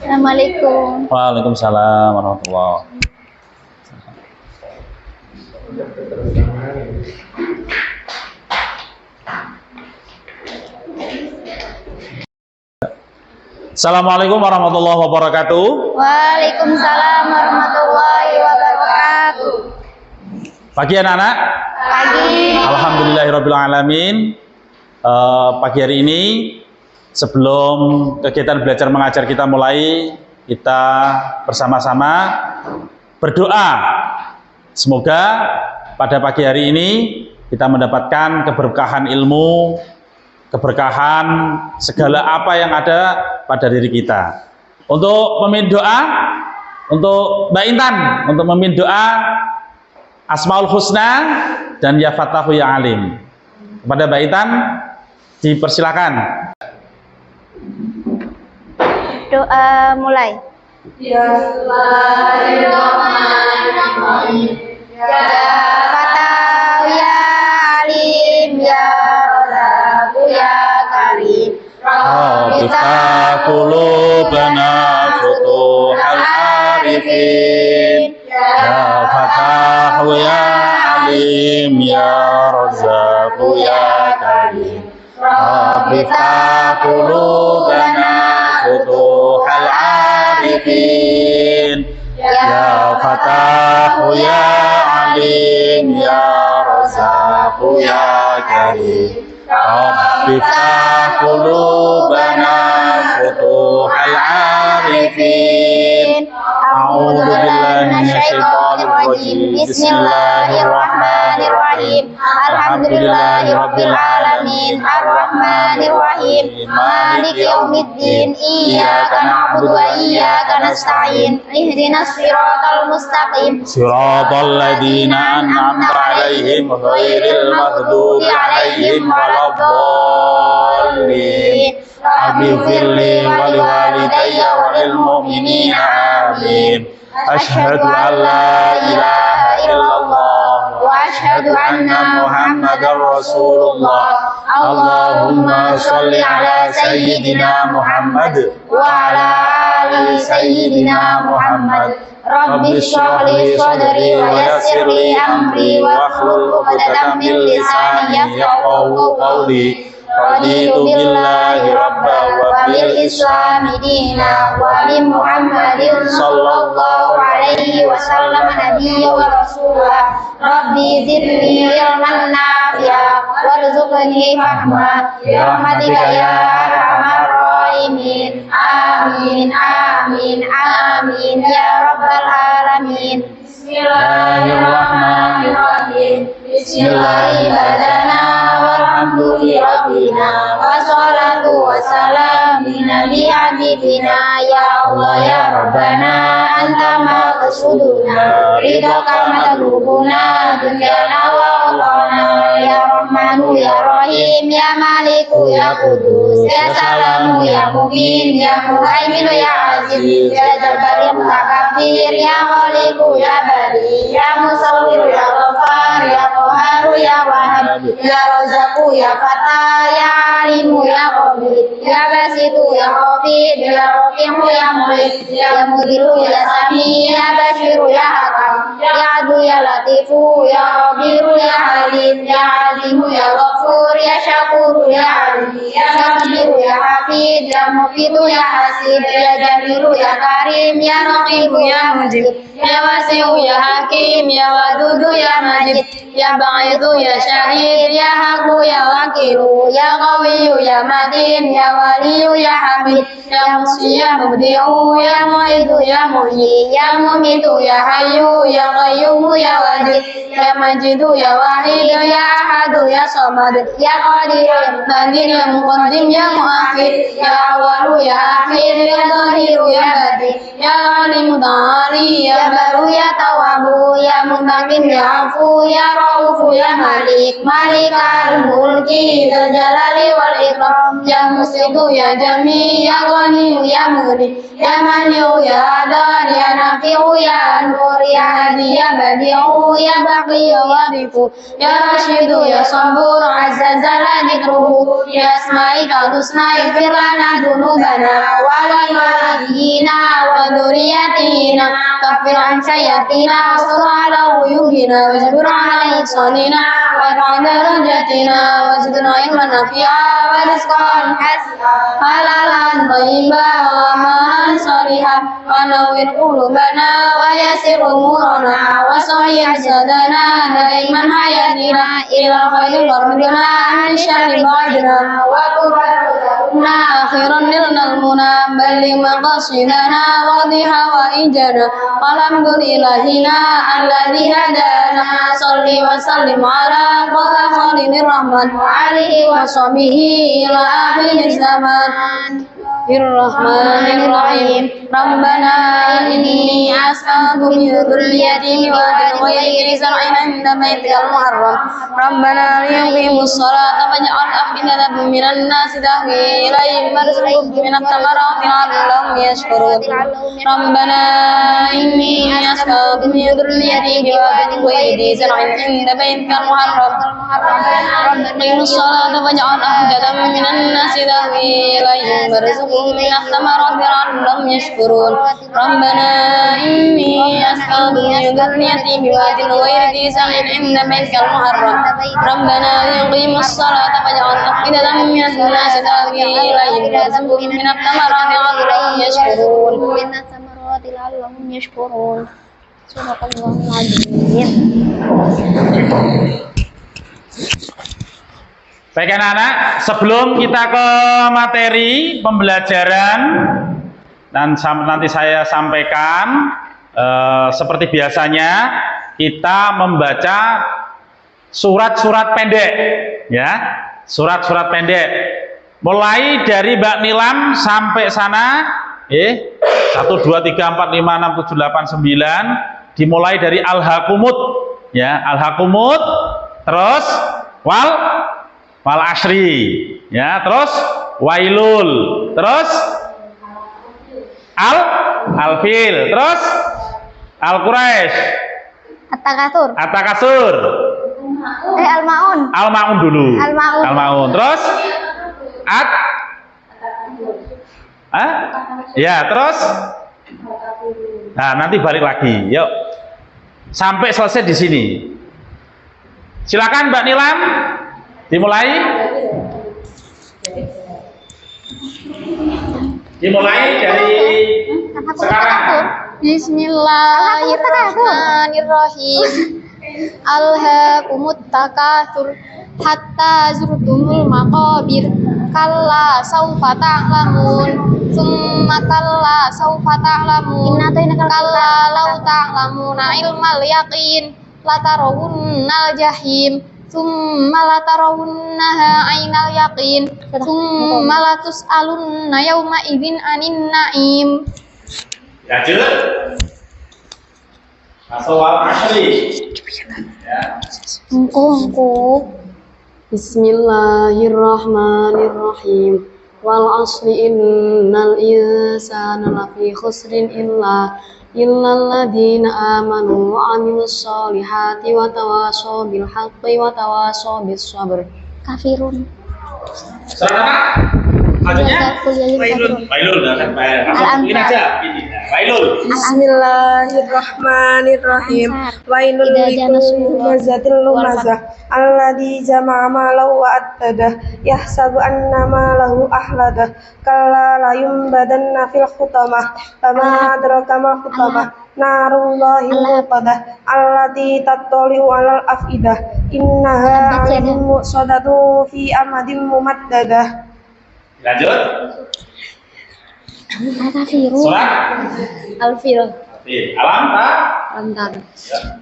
Assalamualaikum. Waalaikumsalam warahmatullahi. Assalamualaikum warahmatullahi wabarakatuh. Waalaikumsalam warahmatullahi wabarakatuh. Pagi anak-anak. Pagi. Alhamdulillahirabbil alamin. Pagi hari ini sebelum kegiatan belajar mengajar kita mulai, kita bersama-sama berdoa. Semoga pada pagi hari ini kita mendapatkan keberkahan ilmu, keberkahan segala apa yang ada pada diri kita. Untuk memimpin doa, untuk Mbak Intan, untuk memimpin doa Asmaul Husna dan Ya Fatahu Ya Alim. Kepada Mbak Intan, dipersilakan. Doa mulai. Bismillahirrahmanirrahim. Ya Fatahu ya Alim ya Razaqu ya Karim. Rabbika qulubana futuhal arifin. Ya Fatahu Ya Alim Ya Razzaqu Ya Karim. Rabbika qulubana futuhal arifin. Ya Fatahu Ya Alim Ya Razzaqu Ya Karim. Rabbika qulubana futuhal arifin. A'udzu billahi minasyaitonir rajim. Bismillahirrahmanirrahim. Alhamdulillahirabbil alamin. Arrahmanir rahim. Maliki yaumiddin. Iyyaka na'budu wa iyyaka nasta'in. Ihdinas siratal mustaqim. Siratal ladzina an'amta 'alaihim ghairil maghdubi 'alaihim waladdallin. Rabbighfirli wa liwalidayya wa lil mu'minina amin. Asyhadu an la ilaha illallah wa asyhadu anna Muhammadar Rasulullah. Allahumma shalli ala sayyidina Muhammad wa ala ali sayyidina Muhammad. Rabbi shrah li sadri wa yassir li amri wa hlul 'uqdatam min lisani yafqahu qawli. Raditu billahi rabban wa bil islami dina wa bi Muhammadin sallallahu alaihi wasallam nabiyya wa rasulah. Rabbi zidni ilman nafi'a warzuqni fahma bi rahmatika ya arhamar rahimin. Amin amin amin ya rabbal alamin. Bismillahirrahmanirrahim. Bismillahirrahmanirrahim. Walhamdulillahirrabbina wassalatu wassalamu nabi habibina ya Allah ya Rabbana anta maqsuduna ridhaka madlubuna dunyana wa ukhana ya Rahmanu ya Rahim ya Maliku ya Qudus ya Salamu ya Mubin ya Muhaiminu ya Aziz ya Jabbar ya Mutakabbir ya Khaliqu ya Bari ya Musawwir ya Ghaffar ya Qahhar ya Wahhab ya Razzaqu ya Fatah ya Alimu ya Qabid ya Basitu ya Hafid ya Rafi'u ya Mu'id ya Mudiru ya Sami ya Bashiru ya Hakam ya Adu ya Latifu ya Khabiru ya Halim ya Azimu ya Ghafur ya Syakuru ya Ali ya Sabiru ya Hafid ya Mufidu ya Hasib ya Jamilu ya Karim ya Raqibu ya Mujib ya Wasi'u ya Hakim ya Wadudu ya Majid ya Ba'idu ya Syahid ya Haku ya Wakilu ya Qawiyu ya Matin ya Waliyu ya Hamid ya Musi ya Mubdi'u ya Mu'idu ya Muhyi ya Mumitu ya Hayyu ya Qayyumu ya Wajid ya Majidu ya Wahid ya Ahadu ya Samad ya Qadir ya Muqaddim ya Muqaddim ya Muakhir ya Awalu ya Akhir ya Zahiru ya Batin ya Alim Ta'ali ya Baru ya Tawabu ya Muntakim ya Afu ya Raufu ya Malik, Malikal mulki dzal jalali wal ikram, ya Musitu ya Jami, ya Ghaniyu ya Mughni, ya Mani'u ya Adhan, ya Nafi'u ya Nur, ya Hadi ya Badi'u, ya Baqi ya Warifu, ya Rashidu ya Sabur, azza jalla dzikruhu, ya Asma'ikal husna ighfir lana dzunubana wa liwalidina wa dzurriyyatina, kaffir an sayyi'atina wastur ala uyubina wajbur ala ihsanina warfa darajatina wazidna ilman nafi'a wa rizqan halalan thayyiban wa amalan shalihan wa nawwir qulubana wa yassir umurana wa sahih sadana daiman hayatina ila khairil warmina an syarri ba'dina wa qurrana akhiran nilnal muna balli maqasidana wa diha wa ijana alhamdulillahina alladhi hadana salli wa sallim ala qaha khalilir rahman wa alihi wa sahbihi ila akhir zaman. Bismillahirrahmanirrahim. Rabbana inni as'aluka min dzurriyyati biwadin ghairi zar'in 'inda baitikal muharram. Rabbana liyuqimus sholata faj'al af'idatan minan nasi tahwi ilaihim warzuqhum minat thamarati la'allahum yashkurun. Rabbana inni as'aluka min dzurriyyati biwadin ghairi zar'in 'inda baitikal muharram. Rabbana liyuqimus sholata faj'al af'idatan minan nasi tahwi ilaihim warzuqhum من الثمرات لعلهم يشكرون ربنا إني أسكنت من ذريتي بواد غير ذي زرع عند بيتك المحرم ربنا ليقيموا الصلاة فاجعل أفئدة من الناس تهوي إليهم وارزقهم من الثمرات لعلهم يشكرون صدق الله العظيم. Baik anak-anak, sebelum kita ke materi pembelajaran dan nanti saya sampaikan seperti biasanya kita membaca surat-surat pendek ya, surat-surat pendek mulai dari Mbak Nilam sampai sana 1 2 3 4 5 6 7 8 9 dimulai dari Al-Hakumut ya, Al-Hakumut terus wal asri ya, terus wailul, terus al-fil, terus al-quraish, at-takasur, al-maun dulu, al-maun, terus ya, terus nah nanti balik lagi, yuk sampai selesai di sini. Silakan Mbak Nilam. Dimulai dari sekarang. Bismillahirrahmanirrahim. Alhaakumut takatsur hatta zurtumul maqabir. Kalla saufa ta'lamun. Tsumma kalla saufa ta'lamun. Kalla law ta'lamuna ilmal yaqin latarawunnal jahim. Tsumma latarawunnaha 'ainal yaqin tsumma latus'alunna yawma idzin 'anin na'im. Lanjut. Masawal asli. Ya. Bismillahirrahmanirrahim. Wal asli innal insana lafi khusrin illal ladzina amanu wa 'amilus sholihati wa tawashaw bil haqqi wa tawashaw bis sabr. Kafirun. Surat apa? Maksudnya? Wailul. Ini aja ini. Wailul. Bismillahirrahmanirrahim. Wailul likulli humazatil lumazah alladzi jama'a malahu wa attadah yahsabu anna malahu ahladah kalla la yumbadanna fil hutamah fama adraka mal hutamah narullahil muqadah allati tattali'u alal afidah innaha 'alaihim mu'sadatu fi amadin mumaddadah. Lanjut. Surat Al-Fil. Alam tak? Antar.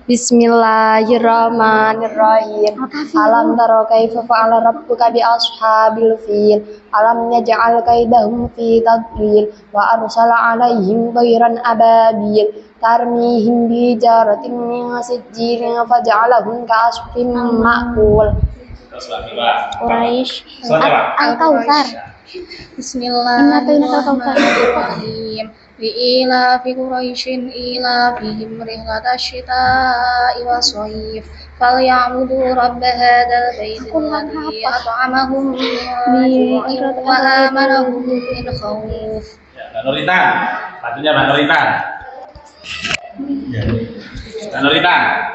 Bismillahirrahmanirrahim. Alam tara kaifa fa'ala rabbuka bi ashabil fil. Alam yaj'al kaidahum fi tadlil wa arsala 'alaihim tayran ababil tarmihim bi jaratin min sijilin faj'alahum ka'asfin ma'kul. Quraisy. Selesai. Al-Kautsar. Bismillahirrahmanirrahim. Ila fi Quraisyin ila fihim rihlatash shita'i was-shayf falyabudu rabb hadzal baiti alladzi at'amahum min ju'in wa amanahum min khauf. Mbak Nuritan, selanjutnya Mbak Nuritan. Mbak Nuritan.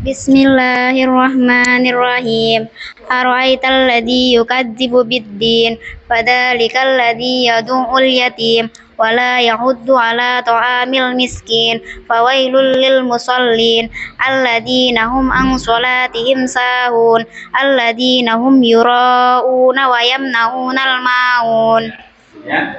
Bismillahirrahmanirrahim. Ara'aital ladzi yukadzibu bid-din fadzalikal ladzi yad'ul yatim wa la yahuddu 'ala ta'amil miskin fawailul lil musallin alladzina hum an shalatihim sahun alladzina hum yura'una wa yamna'unal ma'un. Ya.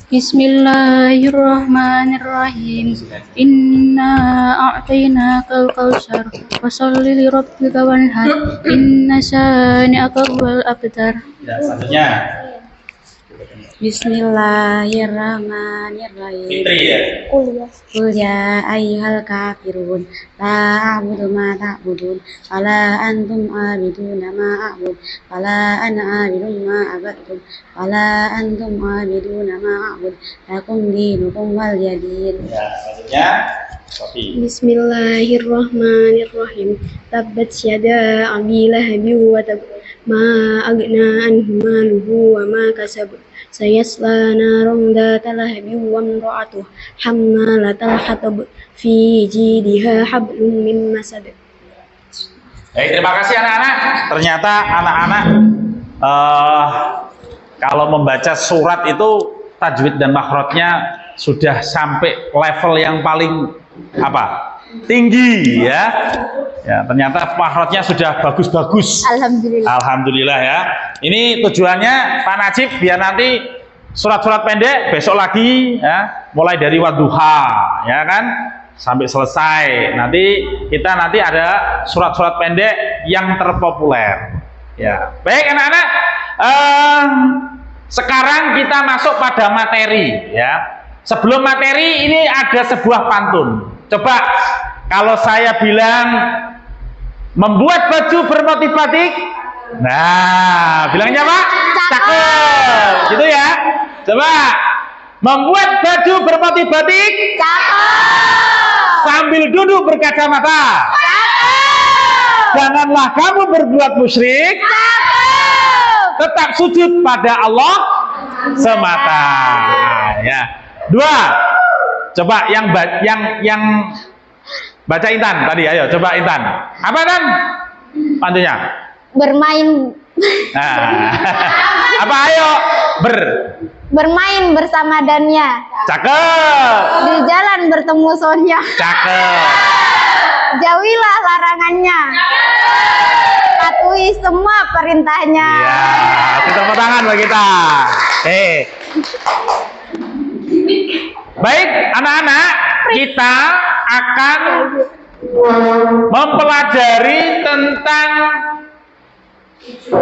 Bismillahirrahmanirrahim. Inna a'tainakal kautsar fasholli li rabbika wanhar inna syani'aka huwal abtar. Ya, selanjutnya Bismillahirrahmanirrahim. Fitri ya. Qul ya ayyuhal kafirun la a'budu ma ta'budun wala antum a'biduna ma a'bud wala ana a'budu ma abadtum wala antum a'biduna ma a'bud lakum dinukum waliyadin. Ya, selanjutnya Sofi. Bismillahirrahmanirrahim. Tabbat yada abi lahabin wa tab ma aghna anhu maluhu wa ma kasab sayasla naran dhata lahabin wa imra'atuhu hammalatal hatab fi jidha hablum min masad. Baik, terima kasih anak-anak. Ternyata anak-anak kalau membaca surat itu tajwid dan makhrajnya sudah sampai level yang paling tinggi ya. Ya, ternyata makhrajnya sudah bagus-bagus. Alhamdulillah. Alhamdulillah ya. Ini tujuannya Pak Najib biar nanti surat-surat pendek besok lagi ya, mulai dari wadduha ya kan sampai selesai. Nanti kita ada surat-surat pendek yang terpopuler. Ya. Baik anak-anak, sekarang kita masuk pada materi ya. Sebelum materi ini ada sebuah pantun. Coba kalau saya bilang membuat baju bermotif batik, nah bilangnya apa? Cakep, gitu ya. Coba membuat baju bermotif batik, cakep. Sambil duduk berkacamata, cakep. Janganlah kamu berbuat musyrik, cakep. Tetap sujud pada Allah semata. Ya. Dua, coba yang baca Intan tadi, ayo coba Intan. Apa Tan? Pantunya? Bermain. Nah. Apa ayo? Bermain bersama Dania. Cakep. Di jalan bertemu Sonya. Cakep. Jauhilah larangannya. Patuhi semua perintahnya. Iya, tepuk tangan bagi kita. Baik, anak-anak, kita akan mempelajari tentang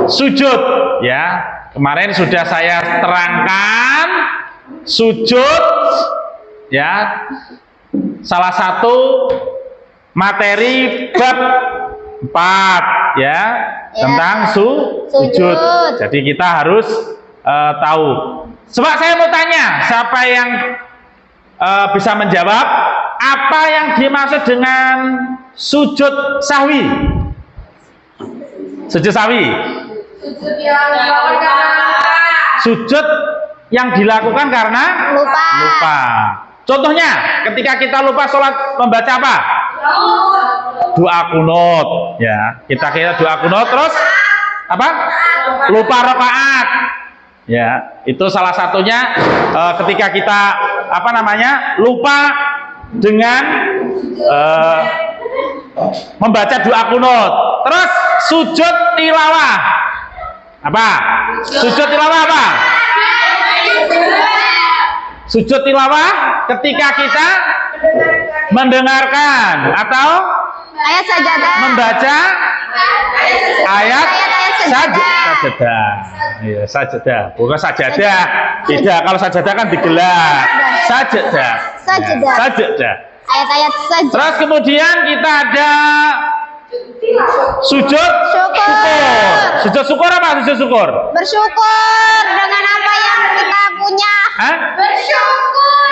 sujud ya. Kemarin sudah saya terangkan sujud ya, salah satu materi bab 4 ya, tentang sujud. Jadi kita harus tahu. Coba saya mau tanya, siapa yang bisa menjawab apa yang dimaksud dengan sujud sahwi? Sujud sahwi. Sujud yang dilakukan karena lupa. Contohnya, ketika kita lupa sholat membaca apa? Doa kunut. Ya, kita doa kunut terus apa? Lupa rakaat. Ya, itu salah satunya ketika kita lupa dengan membaca doa kunut. Terus sujud tilawah. Apa? Sujud tilawah apa? Sujud tilawah ketika kita mendengarkan atau Ayat sajadah. membaca ayat sajadah. sajadah. Iya, sajadah. Bukan sajadah. Tidak, kalau sajadah kan digelar. Sajadah. Sajadah. Sajadah. Ayat-ayat sajadah. Terus kemudian kita ada sujud Syukur. Sujud syukur apa? Sujud syukur. Bersyukur dengan apa yang kita punya. Hah? Bersyukur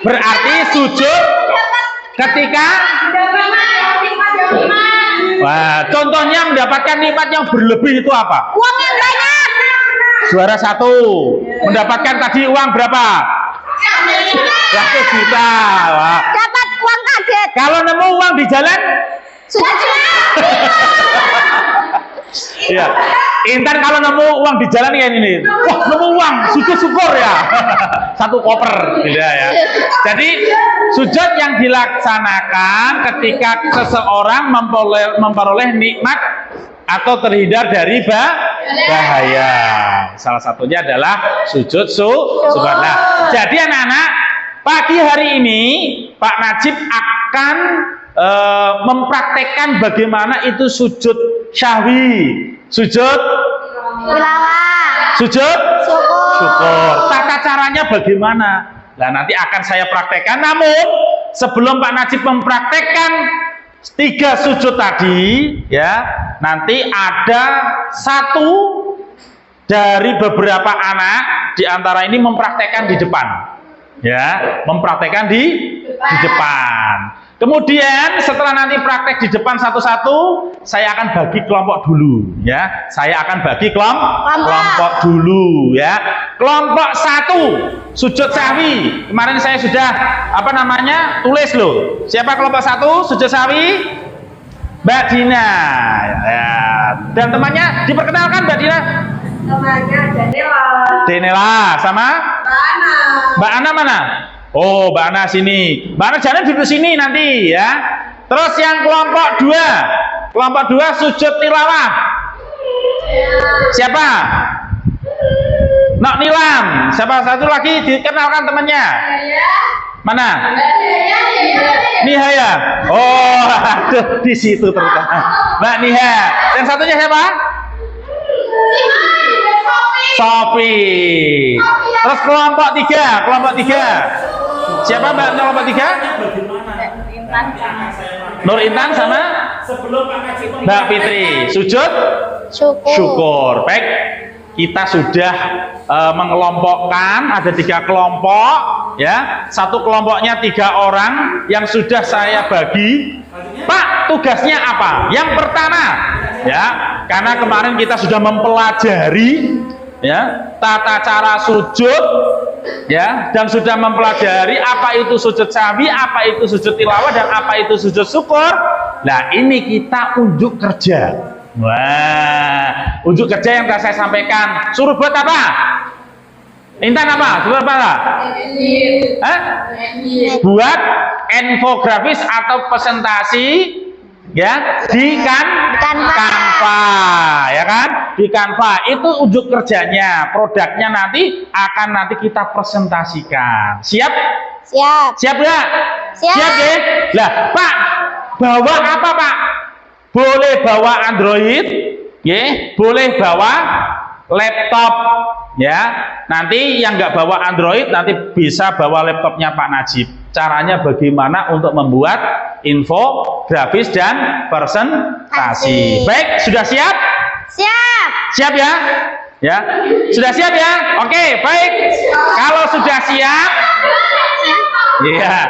Berarti sujud ketika wah, contohnya mendapatkan nikmat yang berlebih itu apa? uang yang banyak. Juara 1 mendapatkan tadi uang berapa? 100 juta. Wah. Dapat uang kaget. Kalau nemu uang di jalan, Sudah iya. Intan kalau nemu uang di jalan kayak ini, wah nemu uang, sujud syukur ya, 1 koper, gitu ya. Jadi sujud yang dilaksanakan ketika seseorang memperoleh nikmat atau terhindar dari bahaya. Salah satunya adalah sujud syukur. Nah, jadi anak-anak, pagi hari ini Pak Najib akan mempraktekkan bagaimana itu sujud syahwi, sujud tilawah. sujud Syukur. Tata caranya bagaimana? Nah, nanti akan saya praktekkan. Namun sebelum Pak Najib mempraktekkan 3 sujud tadi, ya, nanti ada 1 dari beberapa anak di antara ini mempraktekkan di depan, ya, mempraktekkan di depan. Kemudian setelah nanti praktek di depan satu-satu, saya akan bagi kelompok dulu, ya. Saya akan bagi kelompok dulu, ya. Kelompok 1 sujud sahwi. Kemarin saya sudah tulis loh. Siapa kelompok 1 sujud sahwi? Mbak Dina, ya. Dan temannya diperkenalkan Mbak Dina. Namanya Danila. Denela sama Mbak Ana mana? Oh, Mbak Ana sini. Mbak Ana jangan duduk sini nanti, ya. Terus yang kelompok 2. Kelompok 2 sujud tilawah. Siapa? Nok Nilam. Siapa satu lagi dikenalkan temannya? Mana? Nihaya. Oh, aduh, di situ terutama. Mbak Niha. Yang satunya siapa? Sofi. Terus kelompok 3. Kelompok 3. Siapa Mbak kelompok 3? Nur Intan sama Mbak Fitri. Sujud syukur. Baik, kita sudah mengelompokkan, ada 3 kelompok, ya. Satu kelompoknya 3 orang yang sudah saya bagi. Pak, tugasnya apa? Yang pertama, ya, karena kemarin kita sudah mempelajari, ya, tata cara sujud, ya, dan sudah mempelajari apa itu sujud sahwi, apa itu sujud tilawah, dan apa itu sujud syukur. Nah, ini kita unjuk kerja. Wah, unjuk kerja yang telah saya sampaikan. Suruh buat apa? Intan apa? Suruh apa? Buat infografis atau presentasi, ya, di Canva, ya kan? Di Canva itu unjuk kerjanya, produknya nanti akan kita presentasikan. Siap? Siap. Siap nggak? Siap. Siap ya? Lah, Pak, bawa apa Pak? Boleh bawa Android, ya? Boleh bawa laptop, ya. Nanti yang nggak bawa Android nanti bisa bawa laptopnya Pak Najib. Caranya bagaimana untuk membuat infografis dan presentasi. Baik, sudah siap? Siap. Siap ya? Ya, sudah siap ya? Oke, baik. Kalau sudah siap, iya.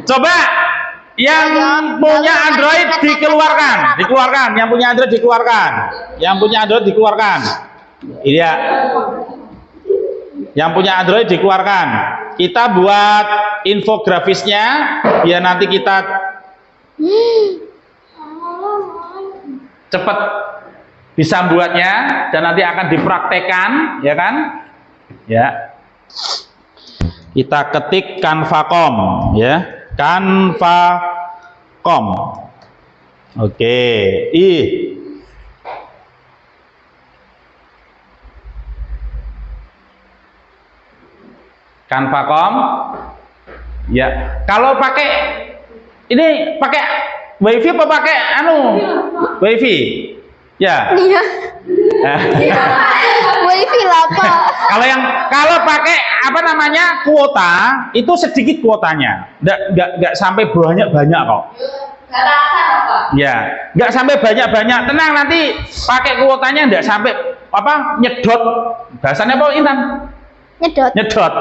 Coba yang punya Android dikeluarkan, yang punya Android dikeluarkan, Iya. Yang punya Android dikeluarkan. Kita buat infografisnya, biar nanti kita cepat bisa buatnya dan nanti akan dipraktekkan, ya kan? Ya. Kita ketik Canva.com, ya. Canva.com. Oke. Canva.com. Ya, kalau pakai ini pakai WiFi apa pakai WiFi? Ya. Iya. WiFi lah Pak. Kalau pakai apa namanya kuota itu sedikit kuotanya, nggak sampai banyak kok. Ya, nggak sampai banyak. Tenang, nanti pakai kuotanya nggak sampai apa nyedot. Bahasanya apa Intan? Nyedot.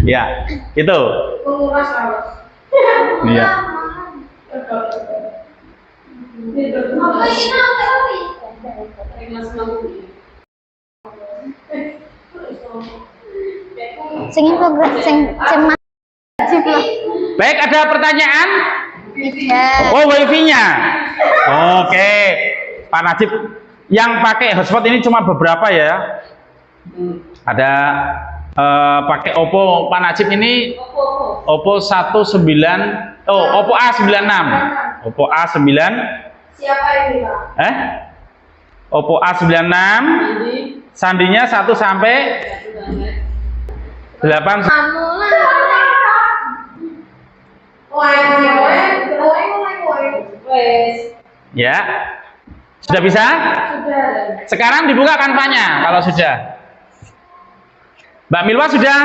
Ya, itu. Iya. Baik, ada pertanyaan? Oh, wifi-nya. Oke, Pak Najib, yang pakai hotspot ini cuma beberapa ya. Ada pakai Oppo Pak Najib ini Oppo A96. Oppo A9. Siapa ini Pak? Oppo A96. Sandinya 1 sampai 8. Ya. Sudah bisa? Sudah. Sekarang dibuka kanvanya kalau sudah. Mbak Milwa sudah?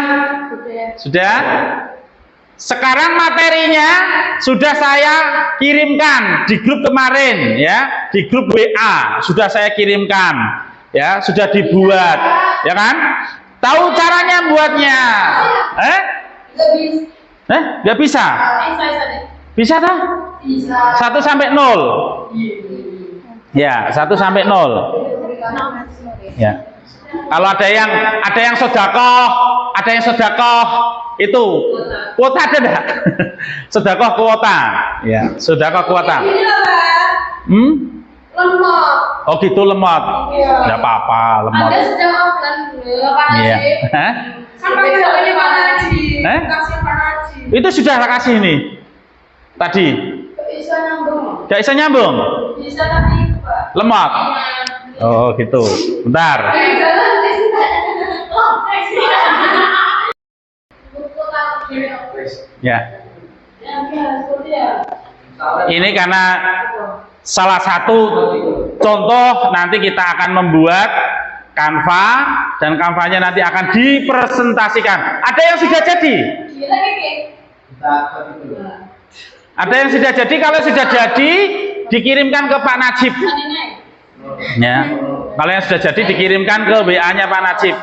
Sudah. Sekarang materinya sudah saya kirimkan di grup kemarin ya, di grup WA sudah saya kirimkan ya, sudah dibuat ya kan? Tahu caranya buatnya? Nggak bisa? Bisa tak? Bisa. 1 sampai 0. Ya, 1 sampai 0. Ya. Kalau ada yang sodakoh itu kuota ada enggak? Sodakoh kuota. Ya, sodakoh kuota. Lemot. Oh gitu, lemot. Enggak apa-apa, lemot. Ada sodakoh kan Pak Iya. Sampai ini Pak Haji. Kasih Pak Haji. Itu sudah kasih ini. Tadi. Bisa nyambung. Enggak bisa nyambung? Bisa tapi Pak. Lemot. Oh gitu. Bentar. Ya. Ini karena salah satu contoh nanti kita akan membuat Canva dan Canvanya nanti akan dipresentasikan. Ada yang sudah jadi? Ada yang sudah jadi? Kalau sudah jadi dikirimkan ke Pak Najib. Ya. Kalau yang sudah jadi dikirimkan ke WA-nya Pak Najib.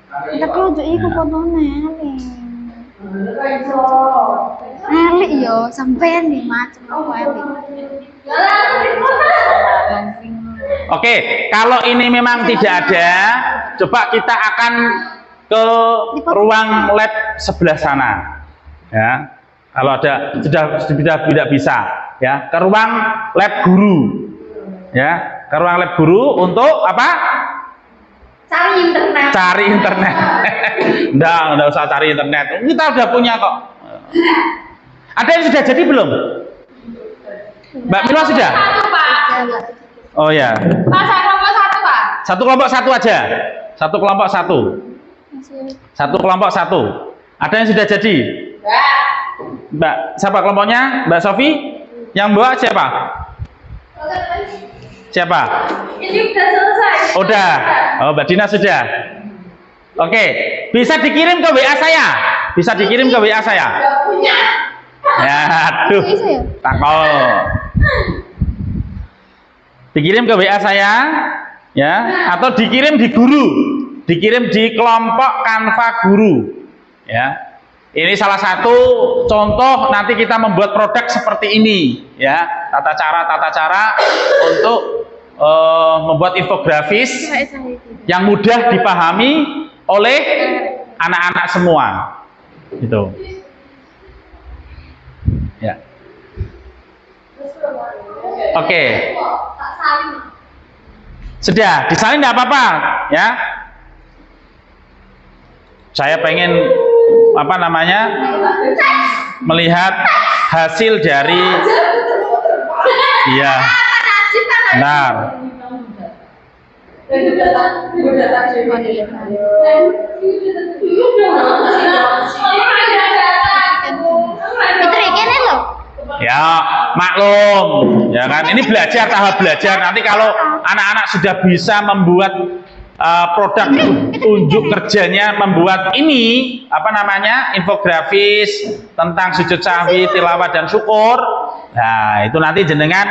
Tapi untuk iku fotonya elik yo sampean nih macam apa elik. Oke, kalau ini memang tidak ada, coba kita akan ke ruang lab sebelah sana. Ya. Kalau ada sudah tidak bisa, ya, ke ruang lab guru. Ya, ke ruang lab guru untuk apa? Cari internet. Enggak usah cari internet. Kita udah punya kok. Ada yang sudah jadi belum? Mbak Milwa sudah? Oh ya. Pak, saya kelompok 1 Pak. Satu kelompok 1 aja. Satu kelompok 1. Satu kelompok 1. Ada yang sudah jadi? Mbak, siapa kelompoknya? Mbak Sofi? Yang bawa siapa? Siapa? Ini udah selesai. Udah. Oh, Mbak Dina sudah. Oke, bisa dikirim ke WA saya. Bisa dikirim ke WA saya. Gak punya. Ya, aduh. Takol. Dikirim ke WA saya, ya, atau dikirim di guru. Dikirim di kelompok Canva guru. Ya. Ini salah satu contoh nanti kita membuat produk seperti ini, ya. Tata cara untuk membuat infografis yang mudah dipahami oleh anak-anak semua, gitu. Ya. Oke. Sudah disalin nggak apa-apa, ya. Saya pengen apa namanya melihat hasil dari ya. Benar. Fitri kene lho. Ya, maklum, ya kan. Ini belajar, tahap belajar. Nanti kalau anak-anak sudah bisa membuat produk unjuk kerjanya, membuat ini apa namanya infografis tentang sujud sahwi, tilawah dan syukur. Nah, itu nanti jenengan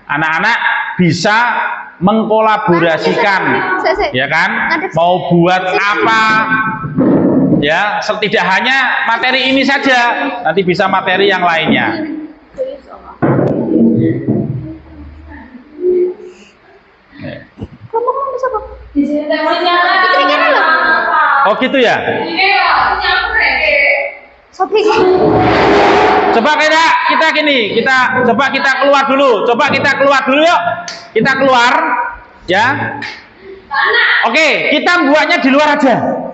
anak-anak bisa mengkolaborasikan, ya kan? Mau buat apa? Ya, tidak hanya materi ini saja, nanti bisa materi yang lainnya. Oh gitu ya. Coba kita gini, coba kita keluar dulu. Yuk. Kita keluar, ya. Oke, kita buatnya di luar aja,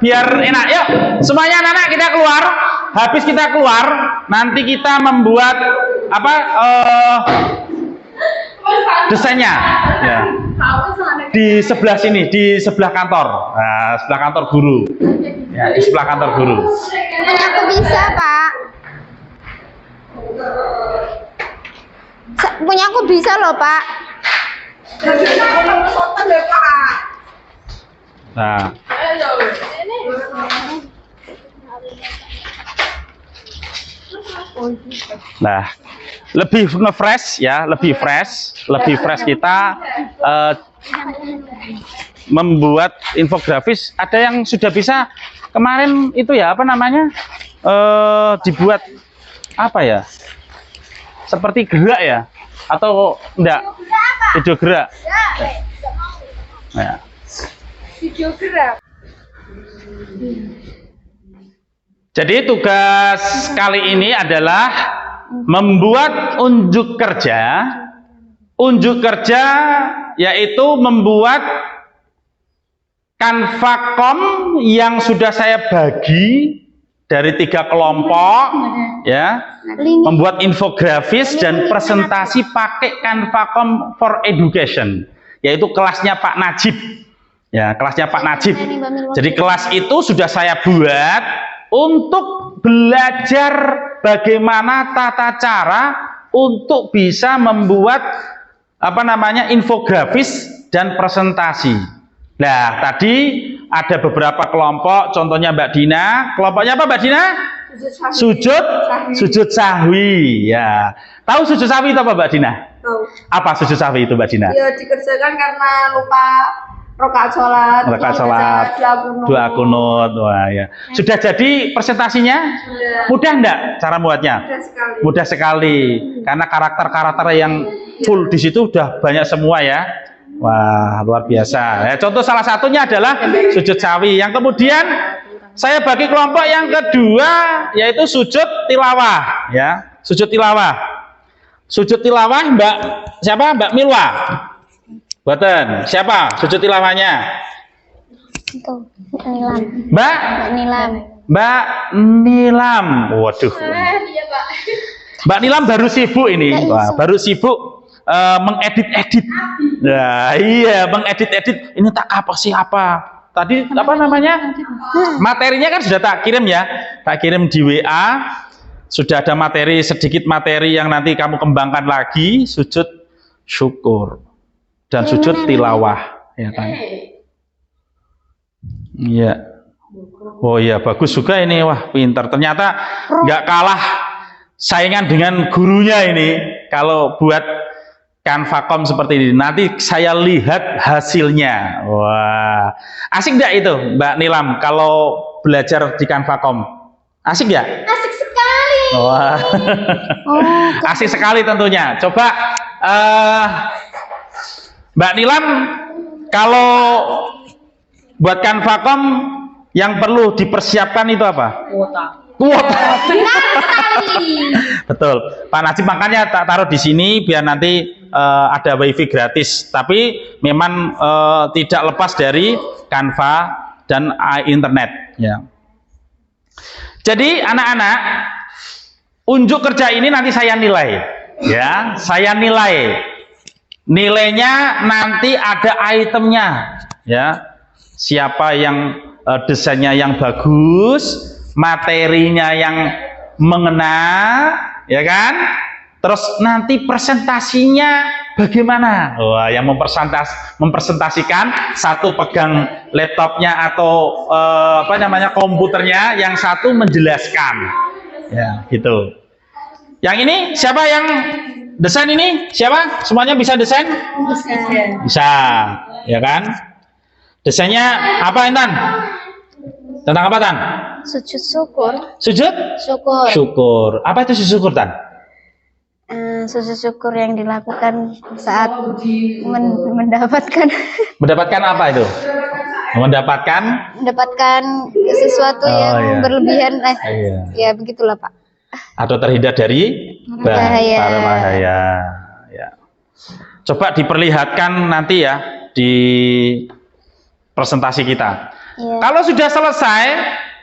biar enak. Yuk, semuanya anak-anak kita keluar. Habis kita keluar, nanti kita membuat apa? Desainnya, ya. Di sebelah sini, di sebelah kantor, nah, sebelah kantor guru, ya, di sebelah kantor guru. Aku bisa, Pak. Punya aku bisa loh, Pak. Nah, nah, lebih nge-fresh ya, lebih fresh kita membuat infografis. Ada yang sudah bisa kemarin itu ya, apa namanya, dibuat apa ya, seperti gerak ya, atau enggak, video gerak. Nah. Video gerak. Jadi tugas kali ini adalah membuat unjuk kerja. Unjuk kerja yaitu membuat kanvakom yang sudah saya bagi dari 3 kelompok, ya, membuat infografis dan presentasi pakai kanvakom for education, yaitu kelasnya Pak Najib, ya, kelasnya Pak Najib. Jadi kelas itu sudah saya buat untuk belajar bagaimana tata cara untuk bisa membuat apa namanya infografis dan presentasi. Nah, tadi ada beberapa kelompok, contohnya Mbak Dina. Kelompoknya apa, Mbak Dina? Sujud sahwi. Ya. Tahu sujud sahwi itu apa, Mbak Dina? Tahu. Apa sujud sahwi itu, Mbak Dina? Ya, dikerjakan karena lupa rakaat sholat, dua kunut. Wah, ya. Sudah jadi presentasinya? Mudah enggak cara buatnya? Mudah sekali. Karena karakter-karakter yang full di situ udah banyak semua ya. Wah, luar biasa. Ya, contoh salah satunya adalah sujud sahwi. Yang kemudian saya bagi kelompok yang kedua yaitu sujud tilawah, ya. Sujud tilawah. Sujud tilawah Mbak siapa? Mbak Milwa. Boten. Siapa sujud tilawahnya? Itu Nilam. Mbak Nilam. Mbak Nilam. Waduh. Mbak Nilam baru sibuk ini. Wah, baru sibuk mengedit-edit. Nah, iya, mengedit-edit. Ini tak apa sih apa? Tadi apa namanya? Materinya kan sudah tak kirim ya. Tak kirim di WA. Sudah ada materi, sedikit materi yang nanti kamu kembangkan lagi, sujud syukur dan sujud tilawah, ya kan? Iya. Oh iya, bagus juga ini. Wah, pintar. Ternyata nggak kalah saingan dengan gurunya ini. Kalau buat kanvakom seperti ini, nanti saya lihat hasilnya. Wah, asik nggak itu, Mbak Nilam? Kalau belajar di kanvakom, asik nggak? Asik sekali. Wah, asik sekali tentunya. Coba Mbak Nilam, kalau buat kanvakom yang perlu dipersiapkan itu apa? Kuota. Benar sekali. Betul, Pak Najib, makanya tak taruh di sini biar nanti ada wifi gratis. Tapi memang tidak lepas dari Canva dan internet. Ya. Jadi anak-anak, unjuk kerja ini nanti saya nilai, ya, saya nilai. Nilainya nanti ada itemnya, ya. Siapa yang desainnya yang bagus, materinya yang mengena, ya kan? Terus nanti presentasinya bagaimana? Wah, yang mempresentasikan satu pegang laptopnya atau komputernya, yang satu menjelaskan. Ya, gitu. Yang ini siapa yang desain ini? Siapa? Semuanya bisa desain? Bisa, ya kan? Desainnya apa, Intan? Tentang apa, Tan? Sujud syukur. Sujud? Syukur. Syukur. Apa itu sujud syukur, Tan? Sujud syukur yang dilakukan saat mendapatkan apa itu? Mendapatkan sesuatu yang berlebihan, ya begitulah Pak. Atau terhindar dari bahaya. Ya. Coba diperlihatkan nanti ya di presentasi kita. Ya. Kalau sudah selesai,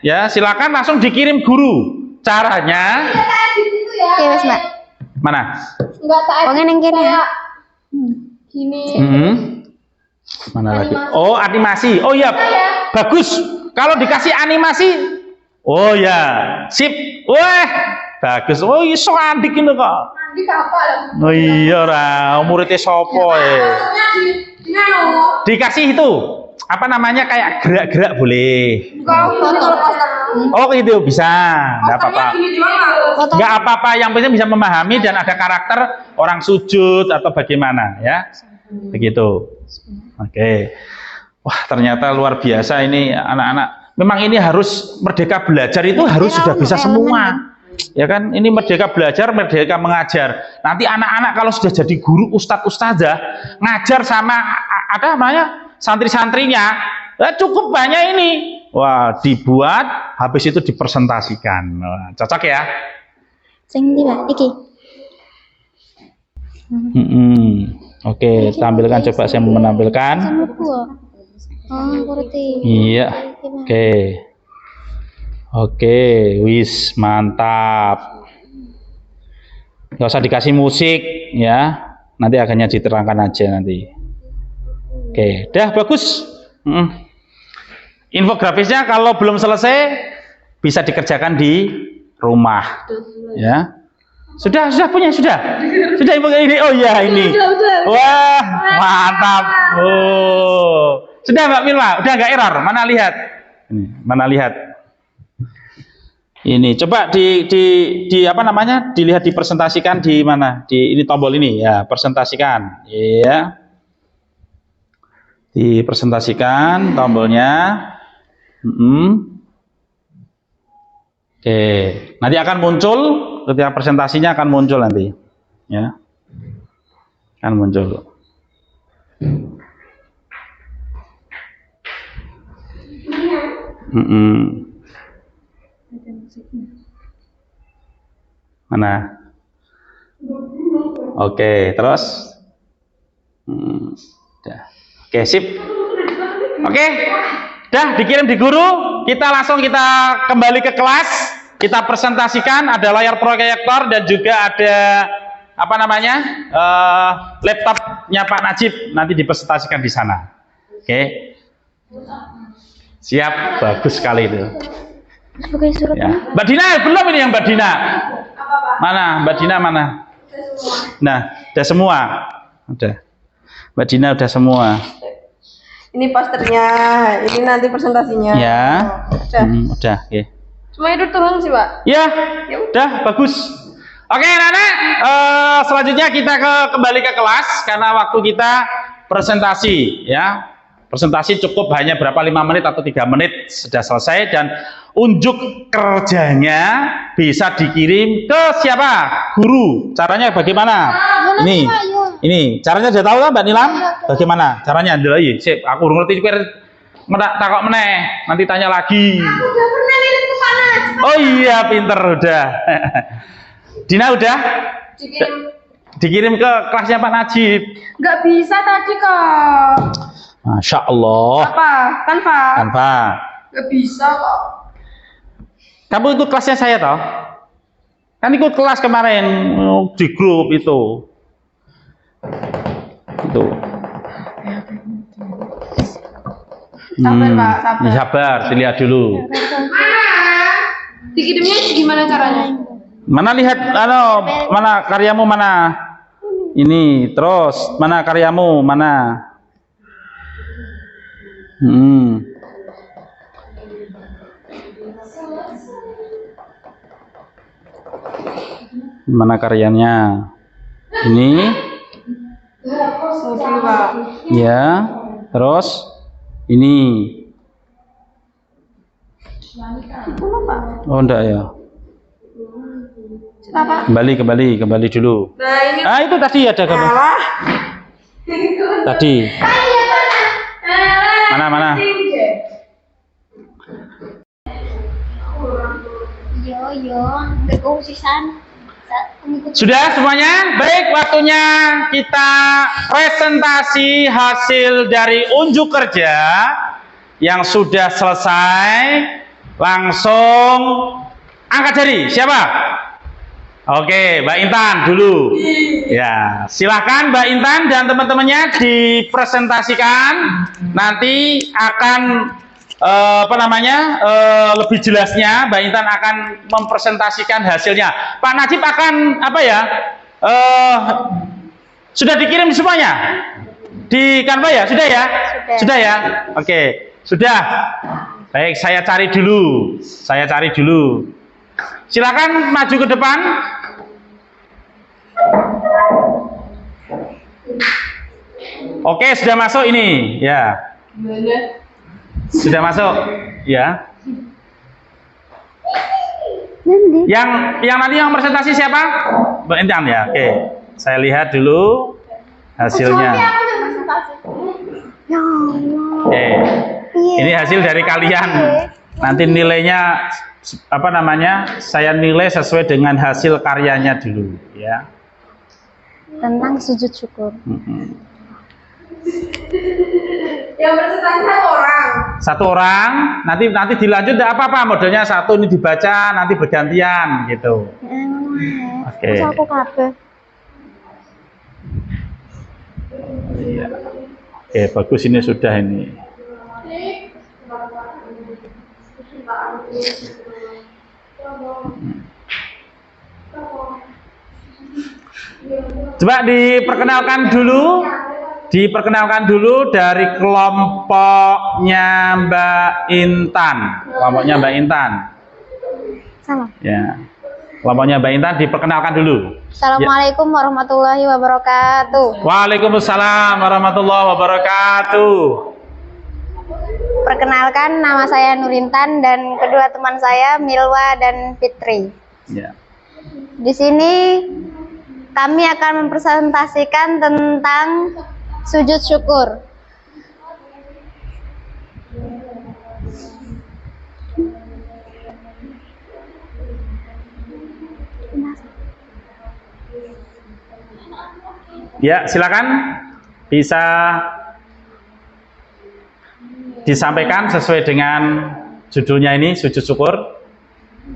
ya silakan langsung dikirim guru. Caranya? Ya, Mas, Mbak. Mana? Pengen yang gini ya. Gini. Mana lagi? Oh, animasi. Oh iya, bagus. Kalau dikasih animasi, oh ya, sip. Wah, bagus. Oh iya, so andik ini kok. Andik apa? Oh iya, muridnya sopo dikasih itu apa namanya, kayak gerak-gerak boleh. Oh gitu bisa, nggak apa-apa. Nggak apa-apa, yang penting bisa memahami dan ada karakter orang sujud atau bagaimana ya, begitu. Oke. Wah, ternyata luar biasa ini anak-anak. Memang ini harus merdeka belajar itu harus sudah bisa semua. Ya kan, ini merdeka belajar, merdeka mengajar. Nanti anak-anak kalau sudah jadi guru, ustadzah, ngajar sama ada namanya santri-santrinya, cukup banyak ini. Wah, dibuat, habis itu dipresentasikan. Wah, cocok ya? Sing ndi, Pak? Iki. Oke, tampilkan, coba saya menampilkan. Oh, ngerti. Iya. Oke, wis mantap. Nggak usah dikasih musik ya. Nanti akannya diterangkan aja nanti. Oke, dah bagus. Infografisnya kalau belum selesai bisa dikerjakan di rumah. Ya. Sudah punya, sudah infografis ini. Oh iya ini. Wah, mantap. Oh. Sudah Mbak Milma, udah nggak error. Mana lihat? Ini, mana lihat? Ini coba di apa namanya? Dilihat, dipresentasikan di mana? Di ini tombol ini ya, presentasikan. Iya. Dipresentasikan tombolnya. Oke, nanti akan muncul ketika presentasinya akan muncul nanti. Ya. Akan muncul. Mana? Oke, terus oke, sip. Oke, dah dikirim di guru. Kita kembali ke kelas. Kita presentasikan, ada layar proyektor dan juga ada apa namanya, laptopnya Pak Najib, nanti dipresentasikan di sana. Oke. Siap, bagus sekali itu. Ya. Mbak Dina belum ini, yang Mbak Dina. Mana? Mbak Dina mana? Nah, udah semua. Udah. Mbak Dina udah semua. Ini posternya, ini nanti presentasinya. Ya. Udah, oke. Cuma itu doang sih, Pak. Ya, udah bagus. Oke, anak-anak, selanjutnya kita kembali ke kelas karena waktu kita presentasi, ya. Presentasi cukup hanya berapa, 5 menit atau 3 menit sudah selesai, dan unjuk kerjanya bisa dikirim ke siapa? Guru. Caranya bagaimana? Ini caranya sudah tahu kan Mbak Nilam? Bagaimana caranya? Sip, aku ngerti juga. Takok meneh, nanti tanya lagi. Aku udah pernah ngirim ke panas. Oh iya, pinter udah. Dina udah? Dikirim ke kelasnya Pak Najib. Nggak bisa tadi, Kak. Masya Allah. Apa? Kanva. Nggak bisa kok. Kamu ikut kelasnya saya toh? Kan ikut kelas kemarin di grup itu. Tuh. Sabar, Pak, sabar. Ya, sabar, dilihat dulu. Dikirimnya gimana caranya? Mana lihat, mana karyamu mana? Ini, terus mana karyamu mana? Mana karyanya? Ini? Ya, terus ini. Oh enggak ya. Kembali dulu. Nah, ini Itu tadi ada gambar. Tadi. Mana? Yo, kekusisan. Sudah semuanya? Baik, waktunya kita presentasi hasil dari unjuk kerja yang sudah selesai. Langsung angkat jari. Siapa? Oke, Mbak Intan dulu. Ya, silakan Mbak Intan dan teman-temannya dipresentasikan. Nanti akan lebih jelasnya Mbak Intan akan mempresentasikan hasilnya. Pak Najib akan sudah dikirim semuanya di Canva ya? Sudah ya? Sudah ya? Oke, sudah. Baik, saya cari dulu. Silakan maju ke depan. Oke, sudah masuk ini, ya. Sudah masuk, ya. Yang nanti yang presentasi siapa? Mbak Intan ya. Oke, saya lihat dulu hasilnya. Oke, ini hasil dari kalian. Nanti nilainya saya nilai sesuai dengan hasil karyanya dulu, ya. Tentang sujud syukur. yang presentasi Satu orang, nanti dilanjut tidak apa-apa, modelnya satu ini dibaca, nanti bergantian gitu. Oke. Aku kabeh. Iya. Oke, bagus ini sudah ini. Coba diperkenalkan dulu dari kelompoknya Mbak Intan. Salam. Ya. Kelompoknya Mbak Intan diperkenalkan dulu. Assalamualaikum warahmatullahi wabarakatuh. Waalaikumsalam warahmatullahi wabarakatuh. Perkenalkan, nama saya Nurintan dan kedua teman saya Milwa dan Fitri. Ya. Di sini kami akan mempresentasikan tentang sujud syukur. Ya, silakan bisa disampaikan sesuai dengan judulnya ini, sujud syukur.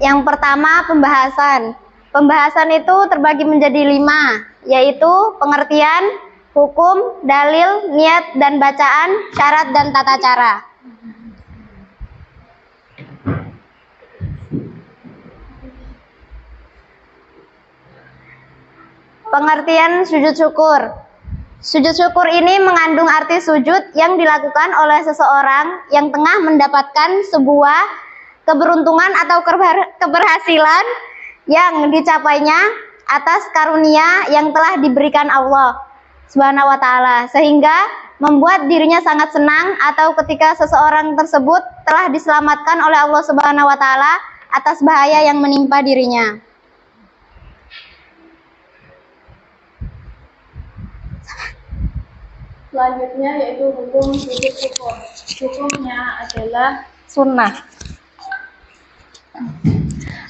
Yang pertama, pembahasan. Pembahasan itu terbagi menjadi 5, yaitu pengertian, hukum, dalil, niat, dan bacaan, syarat, dan tata cara. Pengertian sujud syukur. Sujud syukur ini mengandung arti sujud yang dilakukan oleh seseorang yang tengah mendapatkan sebuah keberuntungan atau keberhasilan yang dicapainya atas karunia yang telah diberikan Allah Subhanahu wa Ta'ala, sehingga membuat dirinya sangat senang atau ketika seseorang tersebut telah diselamatkan oleh Allah Subhanahu wa Ta'ala atas bahaya yang menimpa dirinya. Selanjutnya yaitu hukum sujud syukur. Hukumnya adalah sunnah.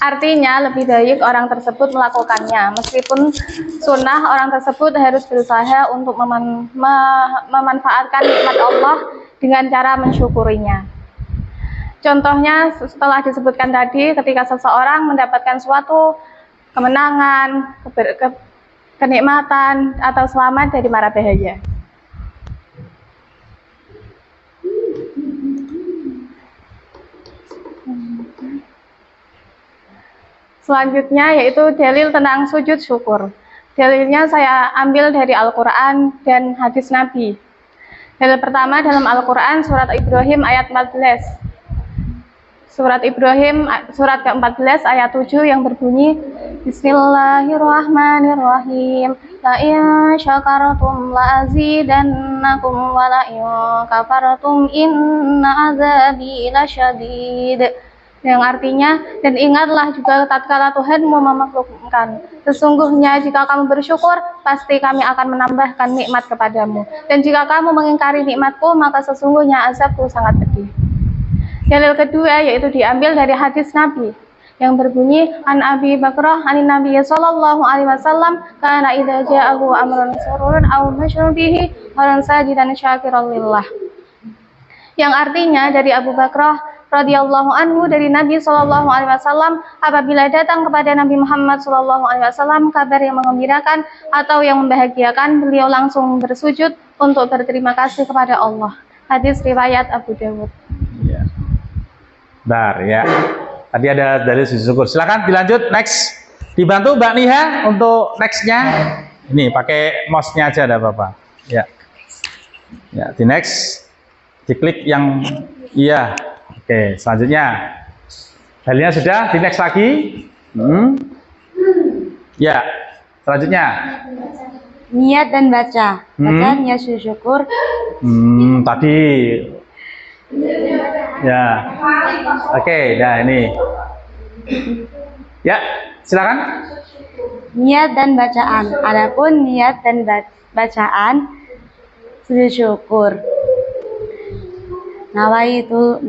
Artinya lebih baik orang tersebut melakukannya. Meskipun sunnah, orang tersebut harus berusaha untuk memanfaatkan nikmat Allah dengan cara mensyukurinya. Contohnya setelah disebutkan tadi, ketika seseorang mendapatkan suatu kemenangan, kenikmatan, atau selamat dari mara bahaya. Selanjutnya yaitu dalil tentang sujud syukur. Dalilnya saya ambil dari Al-Quran dan hadis Nabi. Dalil pertama dalam Al-Quran surat Ibrahim ayat 14. Surat Ibrahim surat ke-14 ayat 7 yang berbunyi Bismillahirrahmanirrahim. La in syakartum la azidannakum wa la in kafartum inna azabi lasyadid. Yang artinya, dan ingatlah juga tatkala Tuhanmu memaklumkan, sesungguhnya jika kamu bersyukur, pasti kami akan menambahkan nikmat kepadamu. Dan jika kamu mengingkari nikmatku, maka sesungguhnya azabku sangat pedih. Dalil kedua yaitu diambil dari hadis Nabi yang berbunyi an Abi Bakrah anin Nabi sallallahu alaihi wasallam kana idza ja'ahu amrun sururun aw masyrun bihi haran sajidan syakiran lillah. Yang artinya dari Abu Bakrah radhiyallahu anhu dari Nabi sallallahu alaihi wasallam, apabila datang kepada Nabi Muhammad sallallahu alaihi wasallam kabar yang menggembirakan atau yang membahagiakan, beliau langsung bersujud untuk berterima kasih kepada Allah. Hadis riwayat Abu Dawud. Ya. Bentar ya. Tadi ada dalil sujud syukur. Silakan dilanjut next. Dibantu Mbak Niha untuk nextnya. Ini pakai mouse-nya aja ada apa-apa. Ya. Ya, di next. Diklik yang iya. Oke, selanjutnya. Dalilnya sudah, di next lagi. Ya, selanjutnya. Niat dan baca. Baca niat sujud syukur. Tadi. Ya. Oke, nah ini. Ya, silakan. Niat dan bacaan. Adapun niat dan bacaan sujud syukur. Nawaitu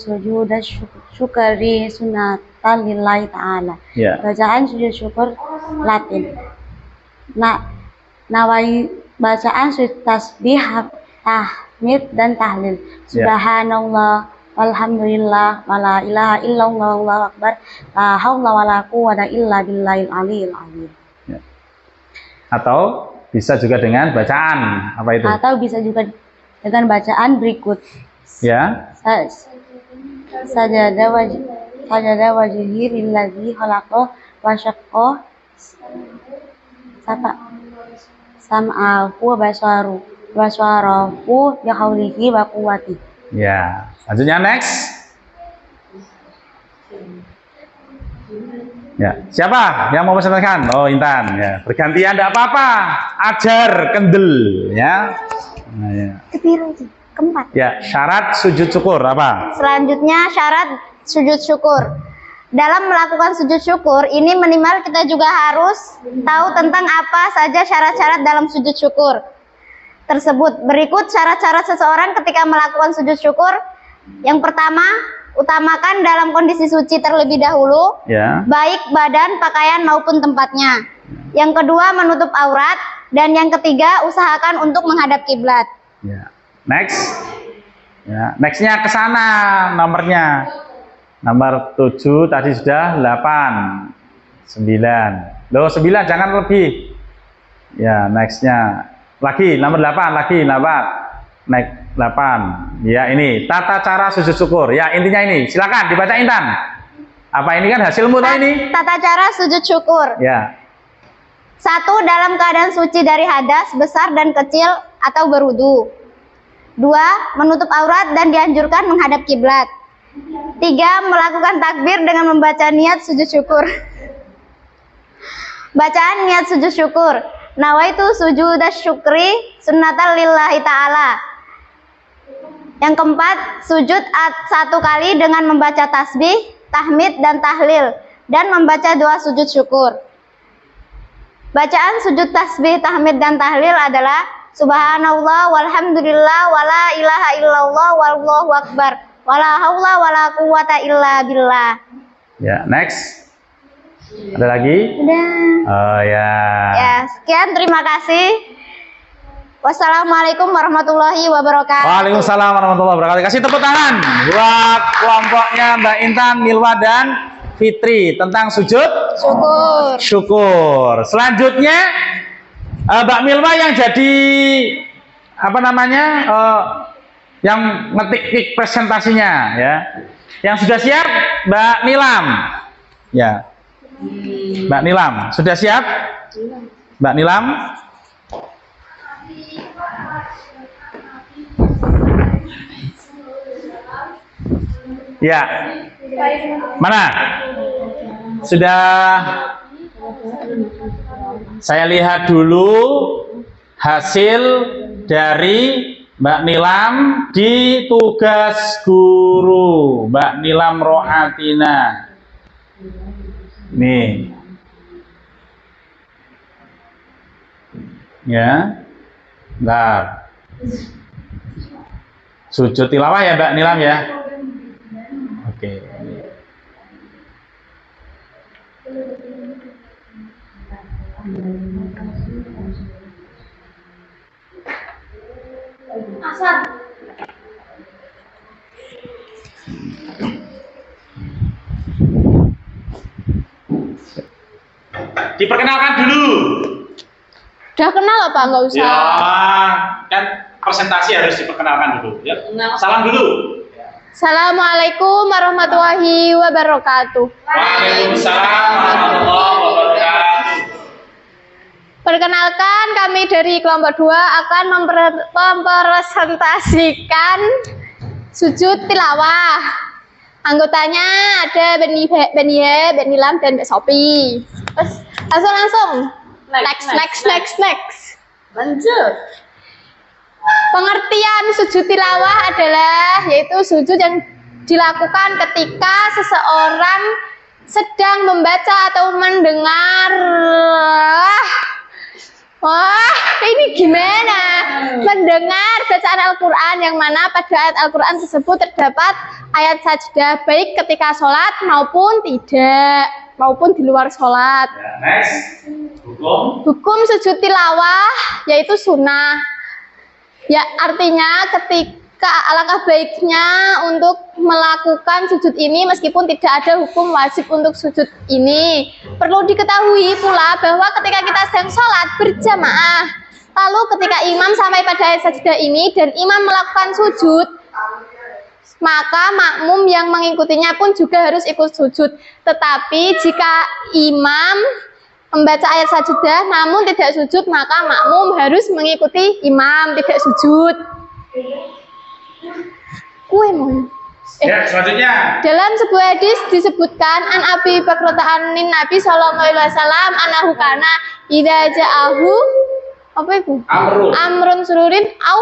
sujud syukri sunatan lillahi ta'ala. Ya. Bacaan sujud syukur Latin. Bacaan sujud tasbih, tahmid dan tahlil. Subhanallah, walhamdulillah, wala ilaha illallah, wallahu akbar, la haula wala quwwata illa billahil aliyil azim. Ya. Atau bisa juga dengan bacaan apa itu? Atau bisa juga dengan bacaan berikut. Ya. Sajada wajhi lillazi khalaqahu wa syaqqa sam'ahu wa basarahu bi haulihi wa quwwati. Ya. Selanjutnya next. Ya, siapa yang mau presentasikan? Oh, Intan. Ya, bergantian tidak apa-apa. Ajar kendel, ya. Nah, ya. Keempat. Ya, syarat sujud syukur apa? Selanjutnya syarat sujud syukur. Dalam melakukan sujud syukur ini minimal kita juga harus tahu tentang apa saja syarat-syarat dalam sujud syukur tersebut. Berikut syarat-syarat seseorang ketika melakukan sujud syukur. Yang pertama, utamakan dalam kondisi suci terlebih dahulu, ya. Baik badan, pakaian maupun tempatnya. Yang kedua, menutup aurat. Dan yang ketiga, usahakan untuk menghadap kiblat. Ya. Next. Ya, nextnya ke sana nomornya. Nomor 7 tadi sudah 8, 9. Loh 9 jangan lebih. Ya, nextnya lagi nomor 8 lagi 8. Naik 8. Ya, ini tata cara sujud syukur. Ya, intinya ini. Silakan dibaca Intan. Apa ini kan hasilmu tadi ini? Tata cara sujud syukur. Ya. 1. Dalam keadaan suci dari hadas besar dan kecil atau berwudu. 2. Menutup aurat dan dianjurkan menghadap kiblat. 3. Melakukan takbir dengan membaca niat sujud syukur. Bacaan niat sujud syukur. Nawaitu sujudas syukri sunnatan lillahi ta'ala. Yang keempat, sujud 1 kali dengan membaca tasbih, tahmid, dan tahlil, dan membaca doa sujud syukur. Bacaan sujud tasbih, tahmid, dan tahlil adalah Subhanallah, walhamdulillah, wala ilaha illallah, wallahu akbar, wala haula wala quwwata illa billah. Ya, next. Ada lagi? Udah. Oh ya. Ya, sekian, terima kasih. Wassalamualaikum warahmatullahi wabarakatuh. Waalaikumsalam warahmatullahi wabarakatuh. Kasih tepuk tangan buat kelompoknya Mbak Intan, Milwa, dan Fitri tentang sujud syukur. Selanjutnya Mbak Milwa yang jadi apa namanya yang ngetik presentasinya ya. Yang sudah siap, Mbak Nilam. Ya. Mbak Nilam, sudah siap? Mbak Nilam? Ya. Mana? Sudah. Saya lihat dulu hasil dari Mbak Nilam di tugas guru. Mbak Nilam Rohatina. Nih. Ya. Bentar. Sujud tilawah ya Mbak Nilam ya. Oke. Asal. Diperkenalkan dulu. Udah kenal apa? Nggak usah. Ya, kan presentasi harus diperkenalkan dulu. Ya. Salam dulu. Assalamualaikum warahmatullahi wabarakatuh. Waalaikumsalam warahmatullahi wabarakatuh. Perkenalkan, kami dari kelompok 2 akan mempresentasikan sujud tilawah. Anggotanya ada Benihe, Benilam, dan Mbak Sopi. Terus langsung. Next. Lanjut. Pengertian sujud tilawah adalah yaitu sujud yang dilakukan ketika seseorang sedang membaca atau mendengar. Wah, ini gimana? Mendengar bacaan Al-Quran yang mana pada ayat Al-Quran tersebut terdapat ayat sajdah baik ketika sholat maupun tidak, maupun di luar sholat. Ya, next. Hukum sujud tilawah yaitu sunnah. Ya, artinya ketika alangkah baiknya untuk melakukan sujud ini meskipun tidak ada hukum wajib untuk sujud ini. Perlu diketahui pula bahwa ketika kita sedang sholat berjamaah, lalu ketika imam sampai pada ayat sajdah ini dan imam melakukan sujud, maka makmum yang mengikutinya pun juga harus ikut sujud. Tetapi jika imam membaca ayat sajdah namun tidak sujud, maka makmum harus mengikuti imam, tidak sujud. Ya, selanjutnya. Dalam sebuah hadis disebutkan an Abi Bakrata anin Nabi sallallahu alaihi wasallam anahu kana idza ja'ahu apa itu? Amrun sururin au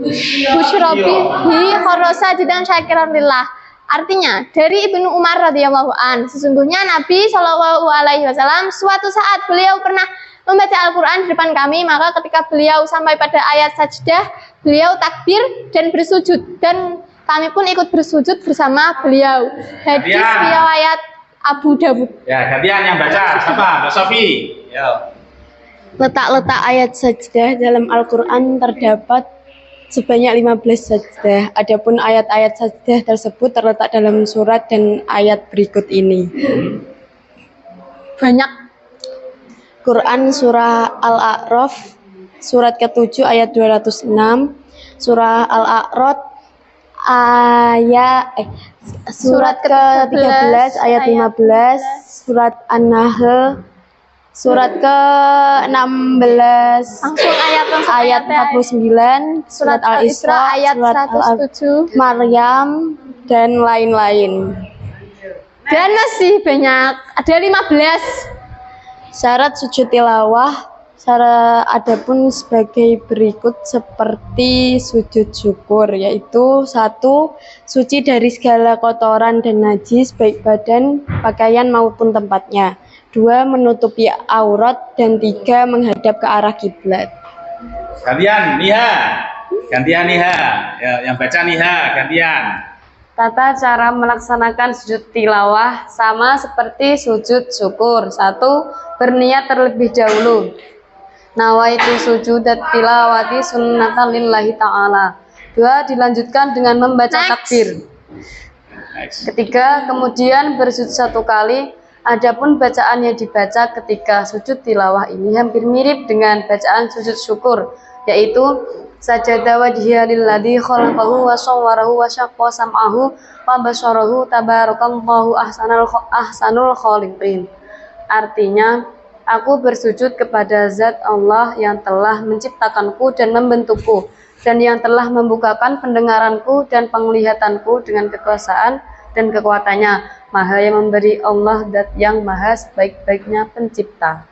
busyrabihi kharasa jidan syakiran lillah. Artinya, dari Ibnu Umar radhiyallahu an, sesungguhnya Nabi Shallallahu alaihi wasallam suatu saat beliau pernah membaca Al-Qur'an di depan kami, maka ketika beliau sampai pada ayat sajdah, beliau takbir dan bersujud dan kami pun ikut bersujud bersama beliau. Hadis riwayat Abu Dawud. Ya, gantian yang baca siapa? Mbak Sofi. Ya. Letak-letak ayat sajdah dalam Al-Quran terdapat sebanyak 15 sajdah. Adapun ayat-ayat sajdah tersebut terletak dalam surat dan ayat berikut ini. Banyak. Quran surah Al-A'raf surat ke-7 ayat 206, surah Al-A'raf surat ke-13 ayat 15, surat An-Nahl surat ke-16 ayat 49, surat Al-Isra ayat surat 107, Maryam dan lain-lain. Dan masih banyak, ada 15. Syarat sujud tilawah adapun sebagai berikut seperti sujud syukur, yaitu 1. Suci dari segala kotoran dan najis baik badan, pakaian maupun tempatnya. 2. Menutupi aurat dan 3. Menghadap ke arah kiblat. Gantian Niha. Ya, yang baca Niha, gantian. Tata cara melaksanakan sujud tilawah sama seperti sujud syukur. 1. Berniat terlebih dahulu. Nawaitu sujudat tilawati sunnatan lillahi ta'ala. 2. Dilanjutkan dengan membaca takbir. Ketiga, kemudian bersujud 1 kali. Adapun bacaan yang dibaca ketika sujud tilawah ini hampir mirip dengan bacaan sujud syukur, yaitu sajada wajhiya lilladzi khalaqahu wa sawwarahu wa syaqqa sam'ahu wa basarahu tabarakallahu ahsanul khaliqin. Artinya, aku bersujud kepada zat Allah yang telah menciptakanku dan membentukku, dan yang telah membukakan pendengaranku dan penglihatanku dengan kekuasaan dan kekuatannya. Maha yang memberi Allah zat yang maha sebaik-baiknya pencipta.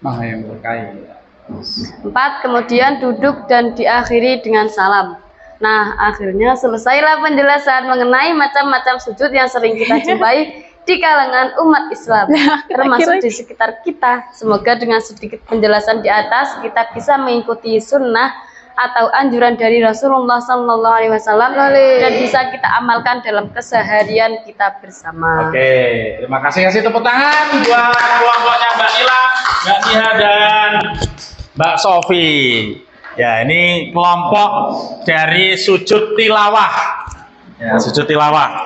Maha yang berkahi. 4. Kemudian duduk dan diakhiri dengan salam. Nah, akhirnya selesailah penjelasan mengenai macam-macam sujud yang sering kita jumpai di kalangan umat Islam, termasuk di sekitar kita. Semoga dengan sedikit penjelasan di atas kita bisa mengikuti sunnah atau anjuran dari Rasulullah SAW dan bisa kita amalkan dalam keseharian kita bersama. Oke, terima kasih. Kasih tepuk tangan buat kelompoknya Mbak Nila, Mbak Niha, dan Mbak Sofi. Ya, ini kelompok dari sujud tilawah. Ya, sujud tilawah.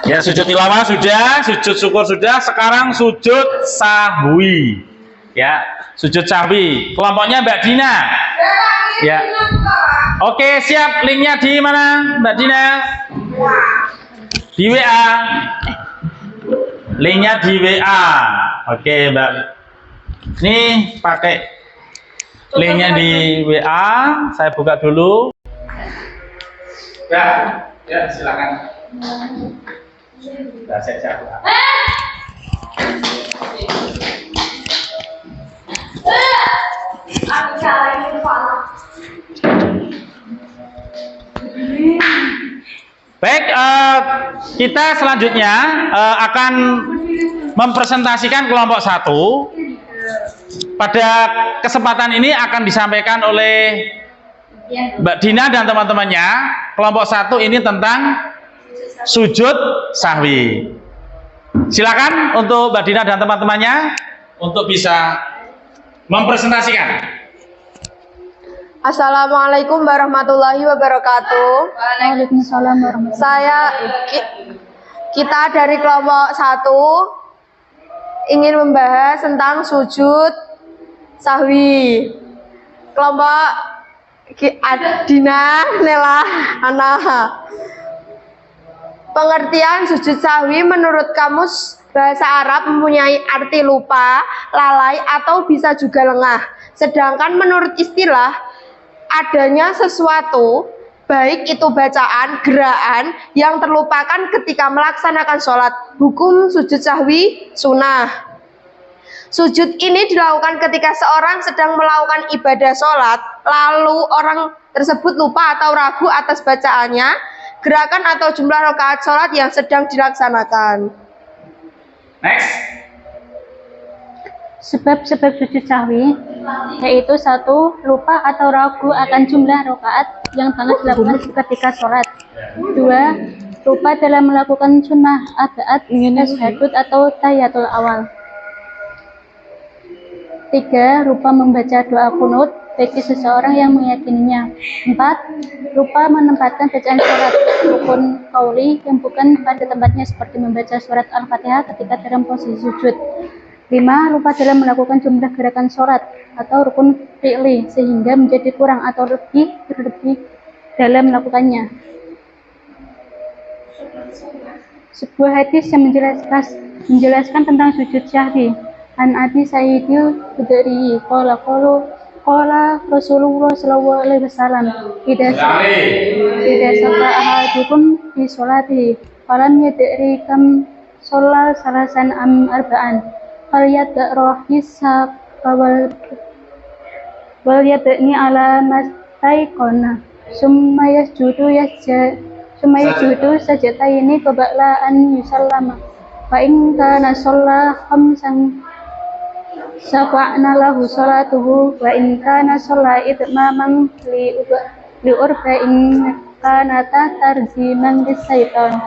Ya, sujud tilawah sudah, sujud syukur sudah, sekarang sujud sahwi. Ya, sujud sahwi. Kelompoknya Mbak Dina. Ya. Oke, siap. Linknya di mana, Mbak Dina? Di WA. Linknya di WA. Oke, Mbak. Ini pakai linknya di WA. Saya buka dulu. Ya, silakan. Saya buka. Baik, kita selanjutnya akan mempresentasikan kelompok 1. Pada kesempatan ini akan disampaikan oleh Mbak Dina dan teman-temannya. Kelompok 1 ini tentang sujud sahwi. Silakan untuk Mbak Dina dan teman-temannya untuk bisa mempresentasikan. Assalamualaikum warahmatullahi wabarakatuh. Waalaikumsalam warahmatullahi Kita dari kelompok 1 ingin membahas tentang sujud sahwi. Kelompok Dina, Nela, Ana. Pengertian sujud sahwi menurut kamus bahasa Arab mempunyai arti lupa, lalai, atau bisa juga lengah. Sedangkan menurut istilah, adanya sesuatu, baik itu bacaan, gerakan, yang terlupakan ketika melaksanakan sholat. Hukum sujud sahwi sunnah. Sujud ini dilakukan ketika seorang sedang melakukan ibadah sholat, lalu orang tersebut lupa atau ragu atas bacaannya, gerakan atau jumlah rakaat sholat yang sedang dilaksanakan. Next. Sebab-sebab sujud sahwi yaitu 1. Lupa atau ragu akan jumlah rakaat yang telah dilakukan ketika sholat. 2. Lupa dalam melakukan sunnah abaat, tasyahud atau tahiyatul awal. 3. Lupa membaca doa kunut bagi seseorang yang meyakininya. 4. Lupa menempatkan bacaan surat rukun qauli yang bukan pada tempatnya seperti membaca surat Al-Fatihah ketika dalam posisi sujud. 5. Lupa dalam melakukan jumlah gerakan sholat atau rukun fi'li sehingga menjadi kurang atau berlebih dalam melakukannya. Sebuah hadis yang menjelaskan tentang sujud sahwi. An Abi Sa'idil Khudri qala Rasulullah sallallahu alaihi wasallam idza salla ahadukum fi sholati falam yadri kam shalla salasan am arba'an falyadrohisa wal yadni ala mastaikona summa yasjudu sajataini qabla an yusallama fa in kana shalla khamsan safa'na lahu sholatuhu wa in kana shalla itmaman li urba'in kana tarjiman lisaitan.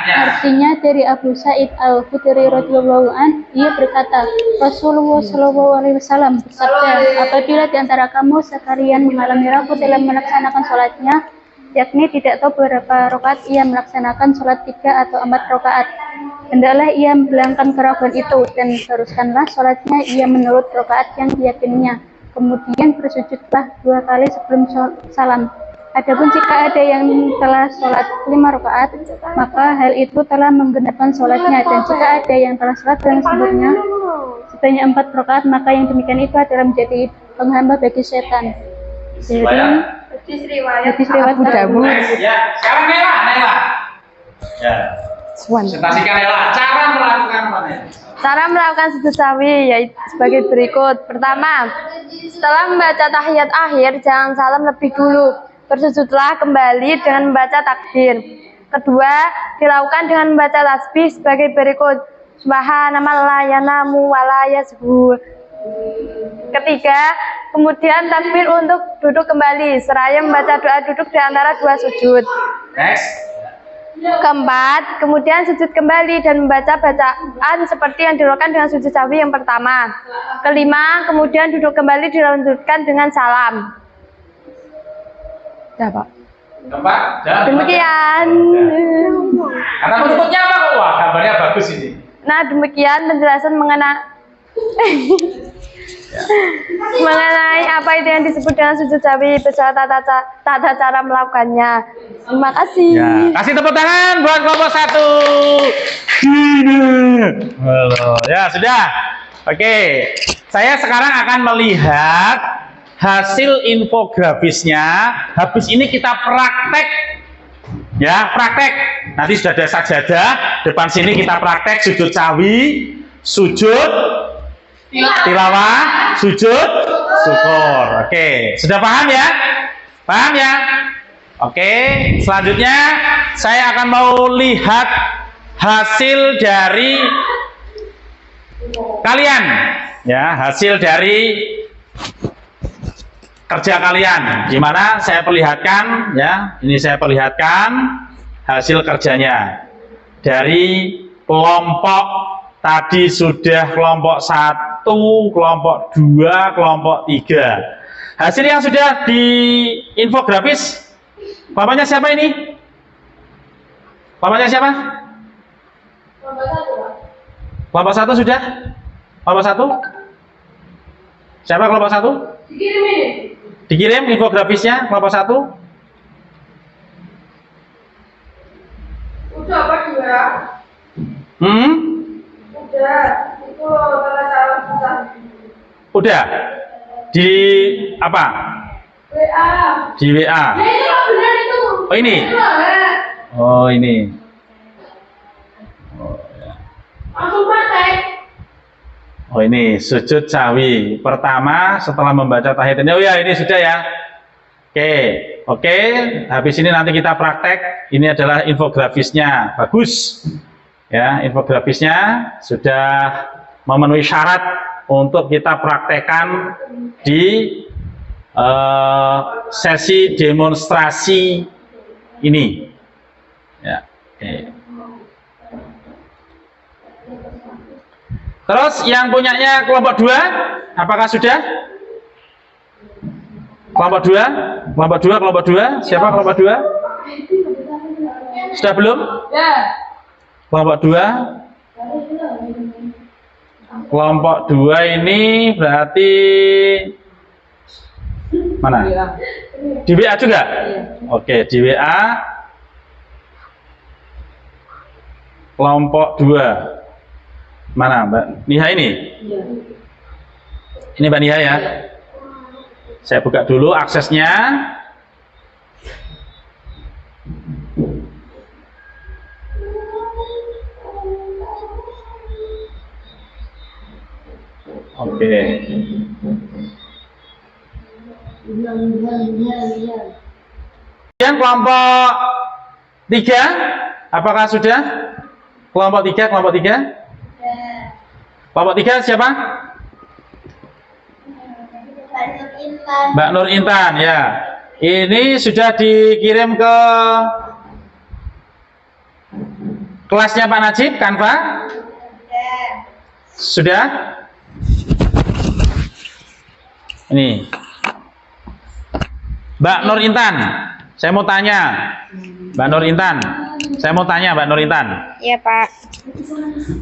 Artinya dari Abu Sa'id Al-Khudri radhiyallahu an, ia berkata, Rasulullah sallallahu alaihi wasallam bersabda, apabila di antara kamu sekalian mengalami ragu dalam melaksanakan sholatnya, yakni tidak tahu berapa rakaat ia melaksanakan sholat 3 atau 4 rakaat, hendaklah ia menghilangkan keraguan itu dan teruskanlah sholatnya ia menurut rakaat yang diyakininya. Kemudian bersujudlah 2 kali sebelum salam. Adapun jika ada yang telah sholat 5 rakaat, maka hal itu telah menggenapkan sholatnya. Dan jika ada yang telah sholat dengan sebelumnya sebanyak 4 rakaat, maka yang demikian itu adalah menjadi penghamba bagi setan. Jadi hadis riwayat Abu Dawud. Ya, sekarang Nela. Ya. Presentasikan Nela. Cara melakukan apa nih? Cara melakukan sujud sawi yaitu sebagai berikut. Pertama, setelah membaca tahiyat akhir, jangan salam lebih dulu. Bersujudlah kembali dengan membaca takbir. Kedua, dilakukan dengan membaca tasbih sebagai berikut. Subhanallah la yanamu wa la yasbu. Ketiga, kemudian takbir untuk duduk kembali seraya membaca doa duduk di antara 2 sujud. Next. Keempat, kemudian sujud kembali dan membaca bacaan seperti yang dilakukan dengan sujud sawi yang pertama. Kelima, kemudian duduk kembali dilanjutkan dengan salam. Ya, Pak. Keempat. Demikian. Kata penutupnya apa kok? Wah, gambarnya bagus ini. Nah, demikian penjelasan mengenai apa itu yang disebut dengan sujud sawi beserta tata cara melakukannya. Terima kasih. Ya, kasih tepuk tangan buat kelompok 1. Halo. Ya, sudah. Oke. Saya sekarang akan melihat hasil infografisnya. Habis ini kita praktek. Ya, praktek. Nanti sudah ada sajadah. Depan sini kita praktek sujud sawi, sujud tilawah, sujud syukur. Oke, sudah paham ya? Paham ya? Oke, selanjutnya saya akan mau lihat hasil dari kalian. Ya, hasil dari kerja kalian. Gimana? Saya perlihatkan ya. Ini saya perlihatkan hasil kerjanya. Dari kelompok tadi sudah kelompok 1, kelompok 2, kelompok 3. Hasil yang sudah di infografis, bapaknya siapa ini? Bapaknya siapa? Kelompok 1 sudah? Kelompok 1? Siapa kelompok 1? Dikirim ini. Dikirim infografisnya kelompok 1? Udah apa 2? Udah, itu tanda cara susah. Udah. Di apa? WA. Di WA. Ya itu lah benar itu. Oh ini. Oh ini. Langsung praktek. Oh ini sujud sawi. Pertama setelah membaca tahiyatnya. Oh ya ini sudah ya. Oke. Habis ini nanti kita praktek. Ini adalah infografisnya. Bagus. Ya, infografisnya sudah memenuhi syarat untuk kita praktekkan di sesi demonstrasi ini. Ya, oke. Terus yang punyanya kelompok 2, apakah sudah? Kelompok 2, kelompok 2, siapa kelompok 2? Sudah belum? Ya. Kelompok 2. Kelompok 2 ini berarti mana? Di WA juga? Oke, di WA. Kelompok 2. Mana Mbak Niha ini? Ini Mbak Niha ya. Saya buka dulu aksesnya. Oke. Yang kelompok 3, apakah sudah? Kelompok 3, kelompok 3? Kelompok 3 siapa? Mbak Nur Intan ya. Ini sudah dikirim ke kelasnya Pak Najib, Canva? Sudah? Ini Mbak Nur Intan, saya mau tanya Mbak Nur Intan, Saya mau tanya Mbak Nur Intan. Iya, Pak.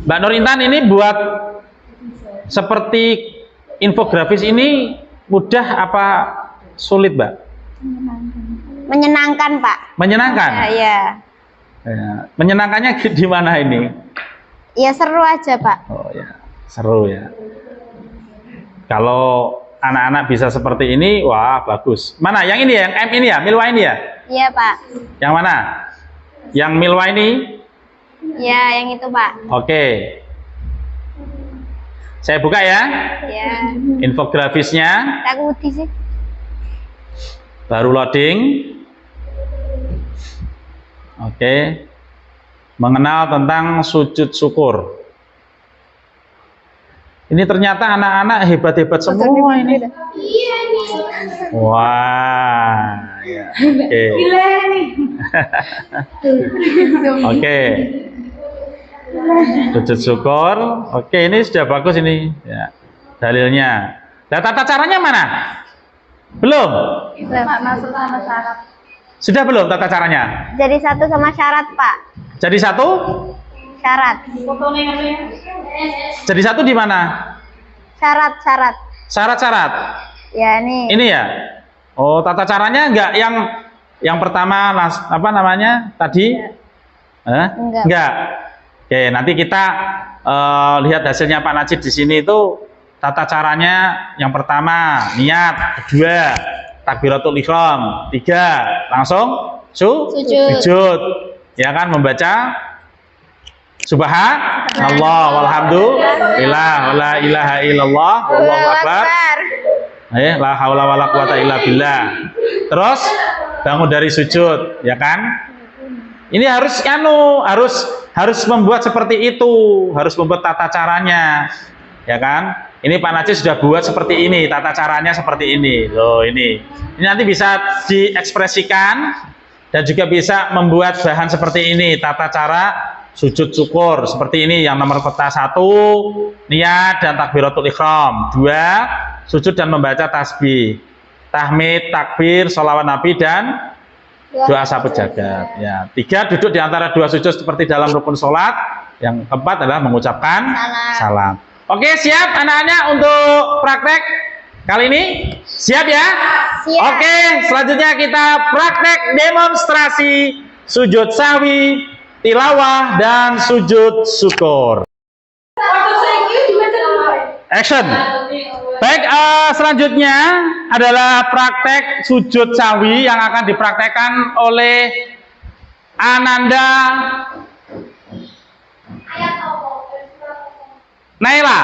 Mbak Nur Intan ini buat seperti infografis ini mudah apa sulit, Mbak? Menyenangkan, Pak. Menyenangkan? Ya. Ya. Menyenangkannya di mana ini? Ya seru aja, Pak. Oh ya, seru ya. Kalau anak-anak bisa seperti ini, wah bagus. Mana? Yang ini ya, yang M ini ya, Milwa ini ya? Iya, Pak. Yang mana? Yang Milwa ini? Ya, yang itu, Pak. Oke. Saya buka ya. Ya. Infografisnya. Aku wedi sih. Baru loading. Oke. Mengenal tentang sujud syukur. Ini ternyata anak-anak hebat-hebat semua ini. Wah. Ya. Oke. Oke. Sujud syukur. Oke, ini sudah bagus ini. Ya. Dalilnya. Nah, tata caranya mana? Belum? Masuk sama syarat. Sudah belum tata caranya? Jadi satu sama syarat, Pak. Jadi satu? Syarat. Jadi satu di mana? Syarat. Syarat-syarat. Ya, ini. Ini ya. Oh, tata caranya enggak yang pertama apa namanya tadi? Enggak. Oke, nanti kita lihat hasilnya Pak Najib di sini itu tata caranya yang pertama niat, kedua takbiratul ihram, tiga langsung sujud. Ya kan membaca subhanallah walhamdulillah wala ilaha illallah wallahu akbar. La haula wala quwata illa billah. Terus bangun dari sujud, ya kan? Ini harus membuat seperti itu, harus membuat tata caranya, ya kan? Ini Pak Najib sudah buat seperti ini, tata caranya seperti ini. Loh, ini nanti bisa diekspresikan dan juga bisa membuat bahan seperti ini, tata cara sujud syukur seperti ini. Yang nomor peta 1 niat dan takbiratul ihram, 2 sujud dan membaca tasbih, tahmid, takbir, sholawat nabi dan doa sahabat jagat. Ya, 3 duduk di antara 2 sujud seperti dalam rukun sholat. Yang keempat adalah mengucapkan salam. Oke, siap anak-anak untuk praktek kali ini? Siap ya? Siap. Oke, selanjutnya kita praktek demonstrasi sujud sahwi, tilawah dan sujud syukur. Action. Baik, selanjutnya adalah praktek sujud sahwi yang akan dipraktekkan oleh Ananda Naila.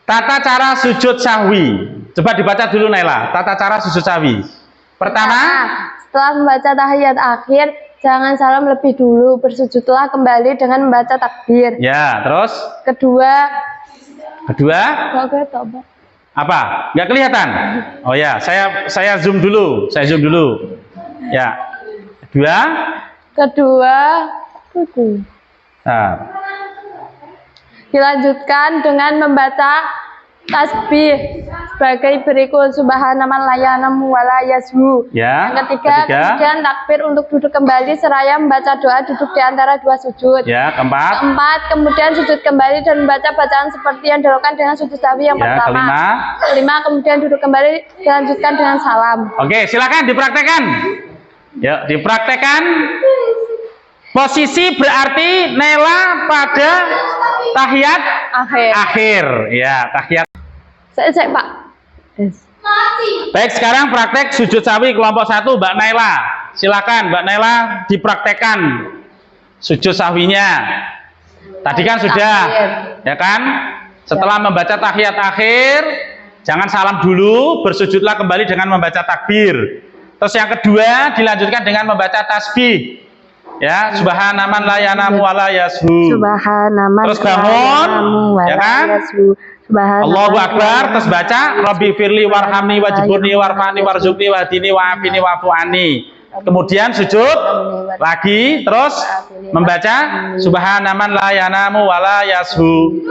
Tata cara sujud sahwi. Coba dibaca dulu Naila, tata cara sujud sahwi. Pertama, Setelah membaca tahiyat akhir, jangan salam lebih dulu, bersujudlah kembali dengan membaca takbir. ya, terus Kedua, apa? Nggak kelihatan? Oh ya, saya zoom dulu. Ya. Kedua, nah. dilanjutkan dengan membaca tasbih sebagai berikut: subhanaman layanamu wala yashu. Ya. Yang ketiga, kemudian takbir untuk duduk kembali seraya membaca doa duduk di antara 2 sujud. Ya, keempat, kemudian sujud kembali dan membaca bacaan seperti yang dilakukan dengan sujud sahwi yang ya, pertama. Kelima, kemudian duduk kembali dilanjutkan dengan salam. Oke, silakan dipraktekkan. Ya, dipraktekkan. Posisi berarti Naila pada tahiyat akhir. Ya, tahiyat. Saya Pak. Baik, sekarang praktek sujud sahwi kelompok 1 Mbak Naila. Silakan Mbak Naila dipraktekkan sujud sahwinya. Tadi kan sudah, ya kan? Setelah membaca tahiyat akhir, jangan salam dulu, bersujudlah kembali dengan membaca takbir. Terus yang kedua dilanjutkan dengan membaca tasbih. Ya, subhanaman la yanamu wa la yashu. Terus bangun, ya kan? Allahu Akbar, terus baca Rabbi firli warhamni wajburni warfani warzuqni wahdini wa'afini wa'fu'ani. Kemudian sujud lagi, terus membaca subhanaman la yanamu wa la yashu.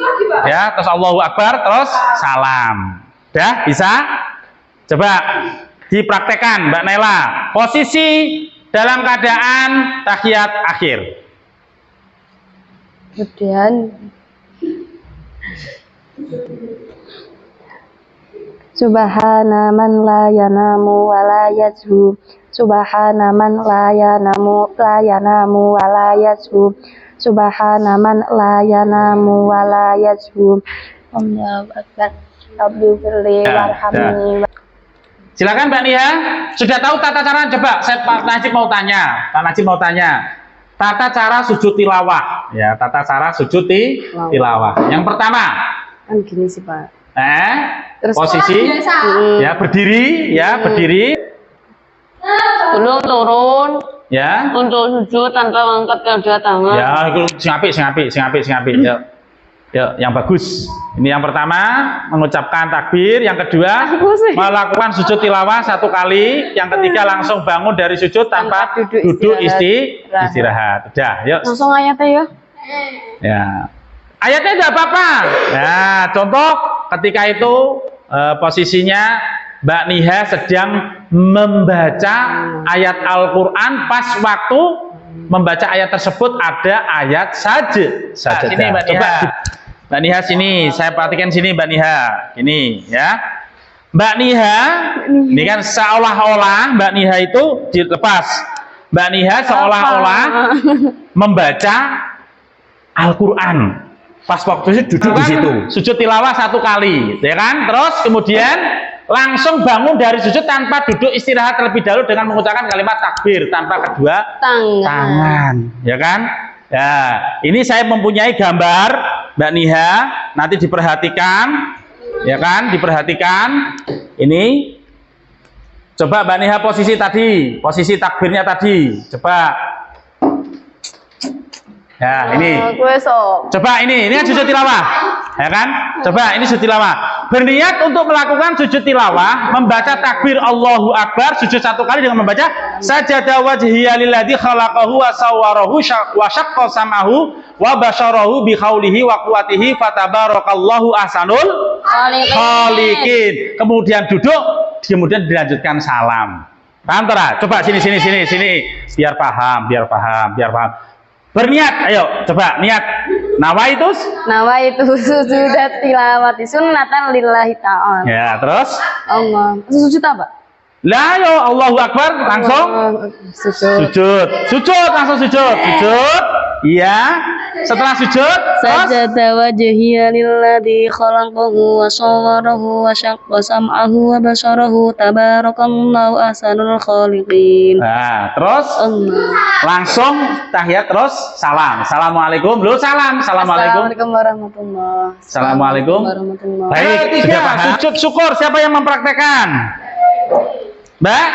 Ya, terus Allahu Akbar, terus salam. Udah bisa? Coba dipraktekkan Mbak Naila. Posisi dalam keadaan tahiyat akhir. Kemudian Subhana man la yanamu wa la yashu. Subhana man la yanamu wa la yashu. Subhana man la yanamu wa la yashu. Allahu akbar. Rabbi firli warhamni. Silakan Mbak Nia, sudah tahu tata cara? Coba Pak Najib mau tanya. Tata cara sujud tilawah, ya, tata cara sujud tilawah. Yang pertama, Kan gini sih Pak. Terus posisi, ya berdiri, belum turun ya. untuk sujud tanpa mengangkat kedua tangan. Ya, itu sing apik. Ya, yang bagus. Ini yang pertama mengucapkan takbir, yang kedua melakukan sujud tilawah 1 kali, yang ketiga langsung bangun dari sujud tanpa duduk istirahat. Udah, yuk. Langsung ayatnya ya. Ya. Ayatnya tidak apa-apa. Ya, contoh ketika itu posisinya Mbak Niha sedang membaca ayat Al-Qur'an, pas waktu membaca ayat tersebut ada ayat saja. Sini Mbak Niha. Mbak Niha sini, saya perhatikan sini Mbak Niha. Ini ya. Mbak Niha, ini kan seolah-olah Mbak Niha itu dilepas. Mbak Niha seolah-olah membaca Al-Qur'an. Pas waktu itu duduk di situ. Sujud tilawah 1 kali, ya kan? Terus kemudian langsung bangun dari sujud tanpa duduk istirahat terlebih dahulu dengan mengucapkan kalimat takbir tanpa kedua tangan, ya kan? Ya, ini saya mempunyai gambar Mbak Niha, nanti diperhatikan, ya kan? Diperhatikan. Ini coba Mbak Niha posisi takbirnya tadi, coba. Ya, ini. Coba ini kan sujud tilawah. Ya kan? Coba ini sujud tilawah. Berniat untuk melakukan sujud tilawah, membaca takbir Allahu Akbar, sujud 1 kali dengan membaca sajada wajhiya lilladzi khalaqahu wa sawwarahu wa syaqqa sam'ahu wa basyarahu bi khaulihi wa quwwatihi fatabarakallahu ahsanul khaliqin. Kemudian duduk, kemudian dilanjutkan salam. Paham tak? Coba sini. Biar paham. Berniat, ayo coba niat. Nawaitu sujudat tilawati sunnatan lillahi ta'ala. Ya, terus Allah. Sujud apa? Lah yo Allahu Akbar langsung sujud langsung sujud. Iya. Setelah sujud sajada wajhiya lilladzi khalaqahu wa sawwarahu wa syaqqa sam'ahu wa basyarahu tabarakallahu ahsanul khaliqin. Nah, terus langsung tahiyat terus salam. Assalamualaikum. Assalamualaikum warahmatullahi. Assalamualaikum warahmatullahi. Baik, sudah paham. Sujud syukur siapa yang mempraktekkan? Mbak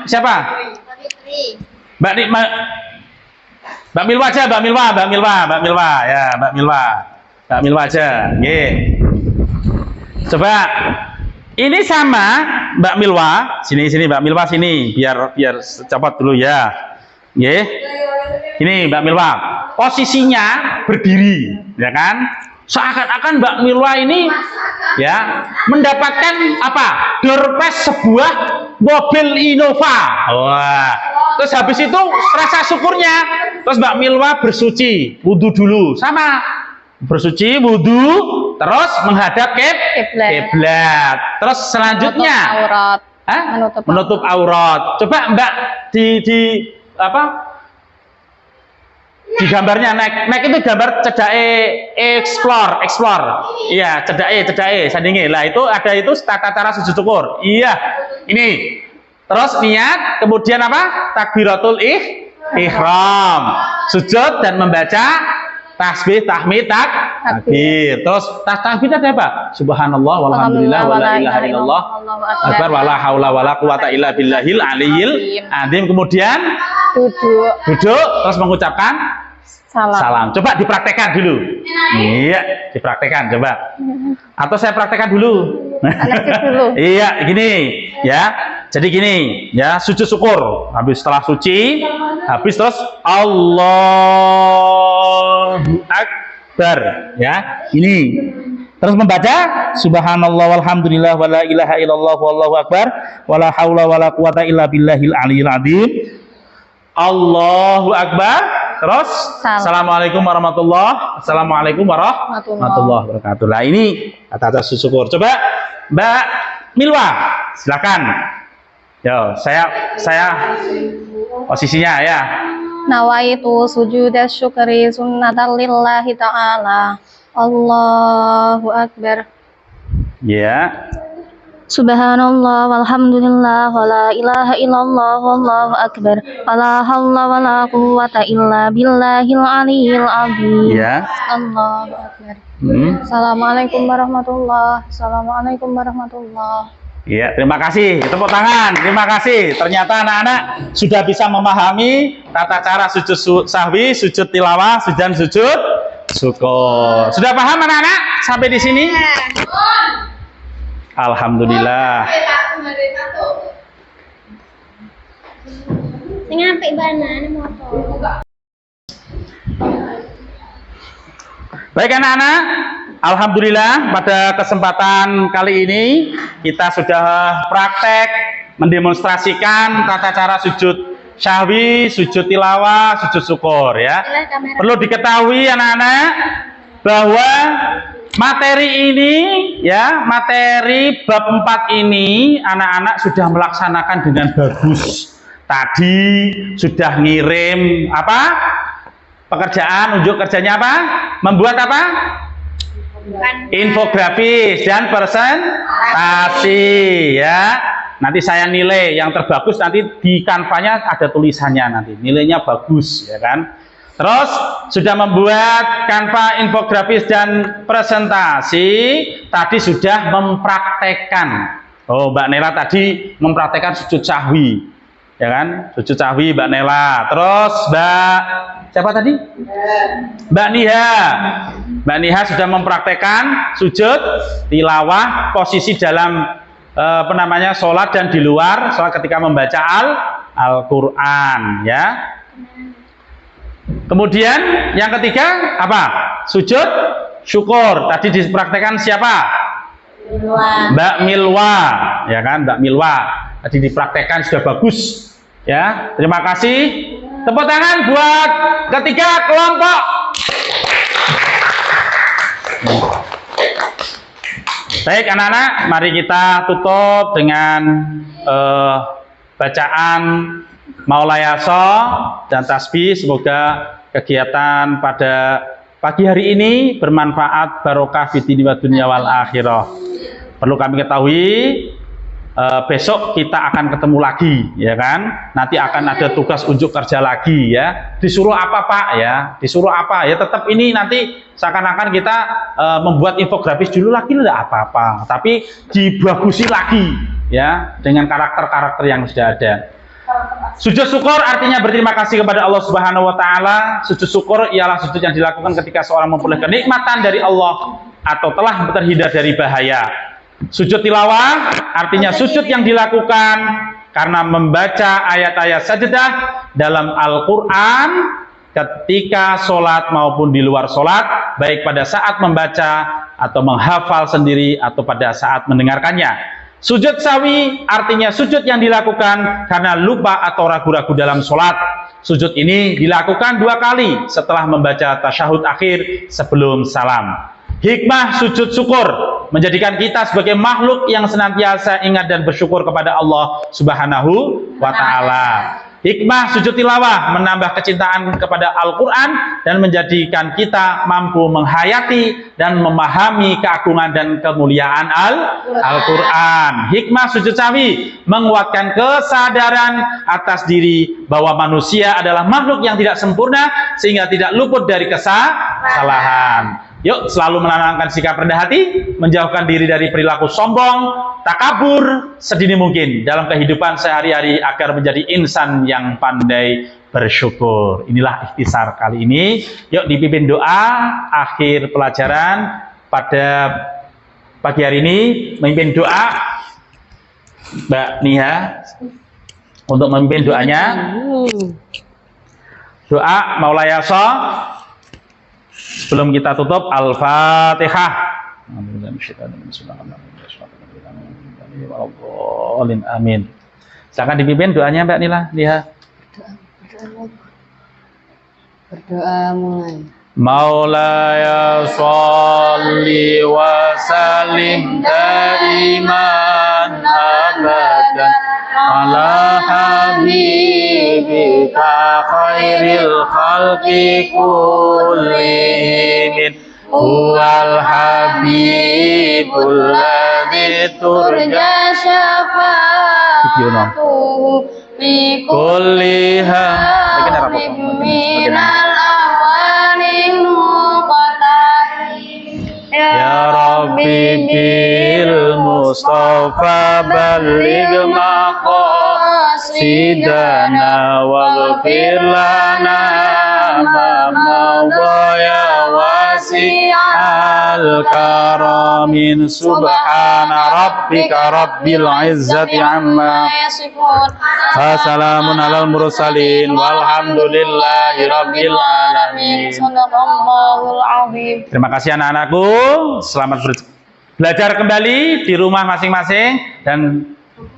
siapa? Mbak Milwa aja, Mbak Milwa aja. Nggih. Coba ini sama Mbak Milwa, sini Mbak Milwa sini, biar cepat dulu ya. Nggih. Ini Mbak Milwa, posisinya berdiri, ya kan? Seakan-akan Mbak Milwa ini ya mendapatkan apa? Door prize sebuah mobil Innova. Wah. Terus habis itu rasa syukurnya, terus Mbak Milwa bersuci, wudhu dulu, sama bersuci, wudhu, terus menghadap kiblat. Terus selanjutnya menutup aurat. Coba Mbak di apa? Di gambarnya naik itu gambar cedake explore. Iya, cedake sandinge. Lah itu ada itu tata cara sujud syukur. Iya. Ini. Terus niat, kemudian apa? Takbiratul ihram. Sujud dan membaca tasbih, tahmid, takbir. Terus takbir ada apa? Subhanallah walhamdulillah wala ilaha illallah akbar wala haula wala quwata illa billahil aliyil azim. Kemudian duduk terus mengucapkan salam. Coba dipraktekkan dulu. Iya, dipraktekkan coba. Atau saya praktekkan dulu. Iya, gini ya. Jadi gini ya, sujud syukur. Habis setelah suci, habis terus Allahu Akbar ya. Ini Terus membaca subhanallah walhamdulillah wala ilaha illallah wallahu akbar wala haula wala quwata illa billahil aliyil azim. Allahu akbar. Terus assalamualaikum assalamualaikum warahmatullahi wabarakatuh. Nah, ini kata syukur. Coba Mbak Milwa, silakan. Yo, saya posisinya ya. Nawaitu sujuda syukri sunnatan lillahi ta'ala. Allahu akbar. Ya. Subhanallah walhamdulillah wala ilaha illallah wallahu akbar. Wala haula wala quwwata illa billahil aliyil azim. Ya. Allahu akbar. Assalamualaikum warahmatullahi. Ya, terima kasih. Tepuk tangan. Terima kasih. Ternyata anak-anak sudah bisa memahami tata cara sujud sahwi, sujud tilawah, dan sujud syukur. Sudah paham anak-anak sampai di sini? Alhamdulillah. Ngapik banan motor. Baik anak-anak, alhamdulillah pada kesempatan kali ini kita sudah praktek mendemonstrasikan tata cara sujud syahwi, sujud tilawah, sujud syukur ya. Perlu diketahui anak-anak bahwa materi ini ya, materi bab 4 ini anak-anak sudah melaksanakan dengan bagus. Tadi sudah ngirim apa? Pekerjaan, unjuk kerjanya apa? Membuat apa? Infografis dan presentasi ya. Nanti saya nilai yang terbagus, nanti di kanvanya ada tulisannya, nanti nilainya bagus ya kan. Terus sudah membuat kanva infografis dan presentasi, tadi sudah mempraktekkan. Oh, Mbak Nela tadi mempraktekkan sujud sahwi ya kan, sujud sahwi Mbak Nela. Terus Mbak siapa tadi? Mbak Niha sudah mempraktekkan sujud tilawah, posisi dalam sholat dan di luar sholat ketika membaca Al-Quran ya. Kemudian yang ketiga apa? Sujud syukur. Tadi dipraktekkan siapa? Mbak Milwa ya kan, Mbak Milwa tadi dipraktekkan sudah bagus ya. Terima kasih. Tepuk tangan buat ketiga kelompok. Baik anak-anak, mari kita tutup dengan bacaan Maulayaso dan tasbih. Semoga kegiatan pada pagi hari ini bermanfaat, barokah fid-dini wa dunya wal akhirah. Perlu kami ketahui besok kita akan ketemu lagi ya kan. Nanti akan ada tugas unjuk kerja lagi ya. Disuruh apa Pak ya? Disuruh apa ya? Tetap ini nanti seakan-akan kita membuat infografis dulu lagi tidak apa-apa, tapi dibagusi lagi ya dengan karakter-karakter yang sudah ada. Sujud syukur artinya berterima kasih kepada Allah Subhanahu wa taala. Sujud syukur ialah sujud yang dilakukan ketika seorang memperoleh kenikmatan dari Allah atau telah terhindar dari bahaya. Sujud tilawah artinya sujud yang dilakukan karena membaca ayat-ayat sajdah dalam Al-Quran ketika sholat maupun di luar sholat, baik pada saat membaca atau menghafal sendiri atau pada saat mendengarkannya. Sujud sawi artinya sujud yang dilakukan karena lupa atau ragu-ragu dalam sholat. Sujud ini dilakukan 2 kali setelah membaca tasyahud akhir sebelum salam. Hikmah sujud syukur menjadikan kita sebagai makhluk yang senantiasa ingat dan bersyukur kepada Allah Subhanahu wa taala. Hikmah sujud tilawah menambah kecintaan kepada Al-Quran dan menjadikan kita mampu menghayati dan memahami keagungan dan kemuliaan Al-Quran. Hikmah sujud sawi menguatkan kesadaran atas diri bahwa manusia adalah makhluk yang tidak sempurna sehingga tidak luput dari kesalahan. Yuk selalu menanamkan sikap rendah hati, menjauhkan diri dari perilaku sombong, takabur sedini mungkin dalam kehidupan sehari-hari agar menjadi insan yang pandai bersyukur. Inilah ikhtisar kali ini. Yuk dipimpin doa akhir pelajaran pada pagi hari ini. Memimpin doa Mbak Niha untuk memimpin doanya. Doa Maulayaso. Sebelum kita tutup, Al-Fatihah. Amin. Silakan dipimpin doanya Mbak Nila. Lihat. Berdoa mulai. Maulaya sholli wa sallim daiman abadan ala habibika khairil khalqi kullihim huwal habibul ladzi turja Syafa'atuhu fi kulliha minal awalin muqaddari Ya Rabbi bil Mustafa balligh maqasidana waghfir lana ma madha ya wasi'al karamin subhana rabbika rabbil izzati amma yasifun Assalamun alal mursalin walhamdulillahi rabbil alamin. Sadaqallahul azim. Terima kasih anak-anakku. Selamat belajar kembali di rumah masing-masing dan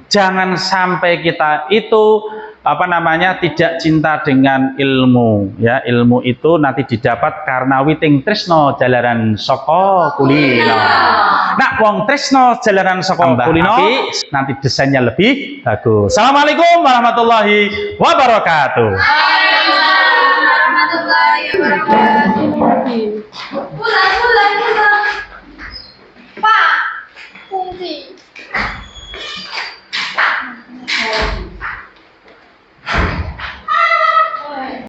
jangan sampai kita itu tidak cinta dengan ilmu ya. Ilmu itu nanti didapat karena witing tresno jalaran saka kulino. Nah, wong tresno jalaran saka kulino nanti desainnya lebih bagus. Assalamualaikum warahmatullahi wabarakatuh.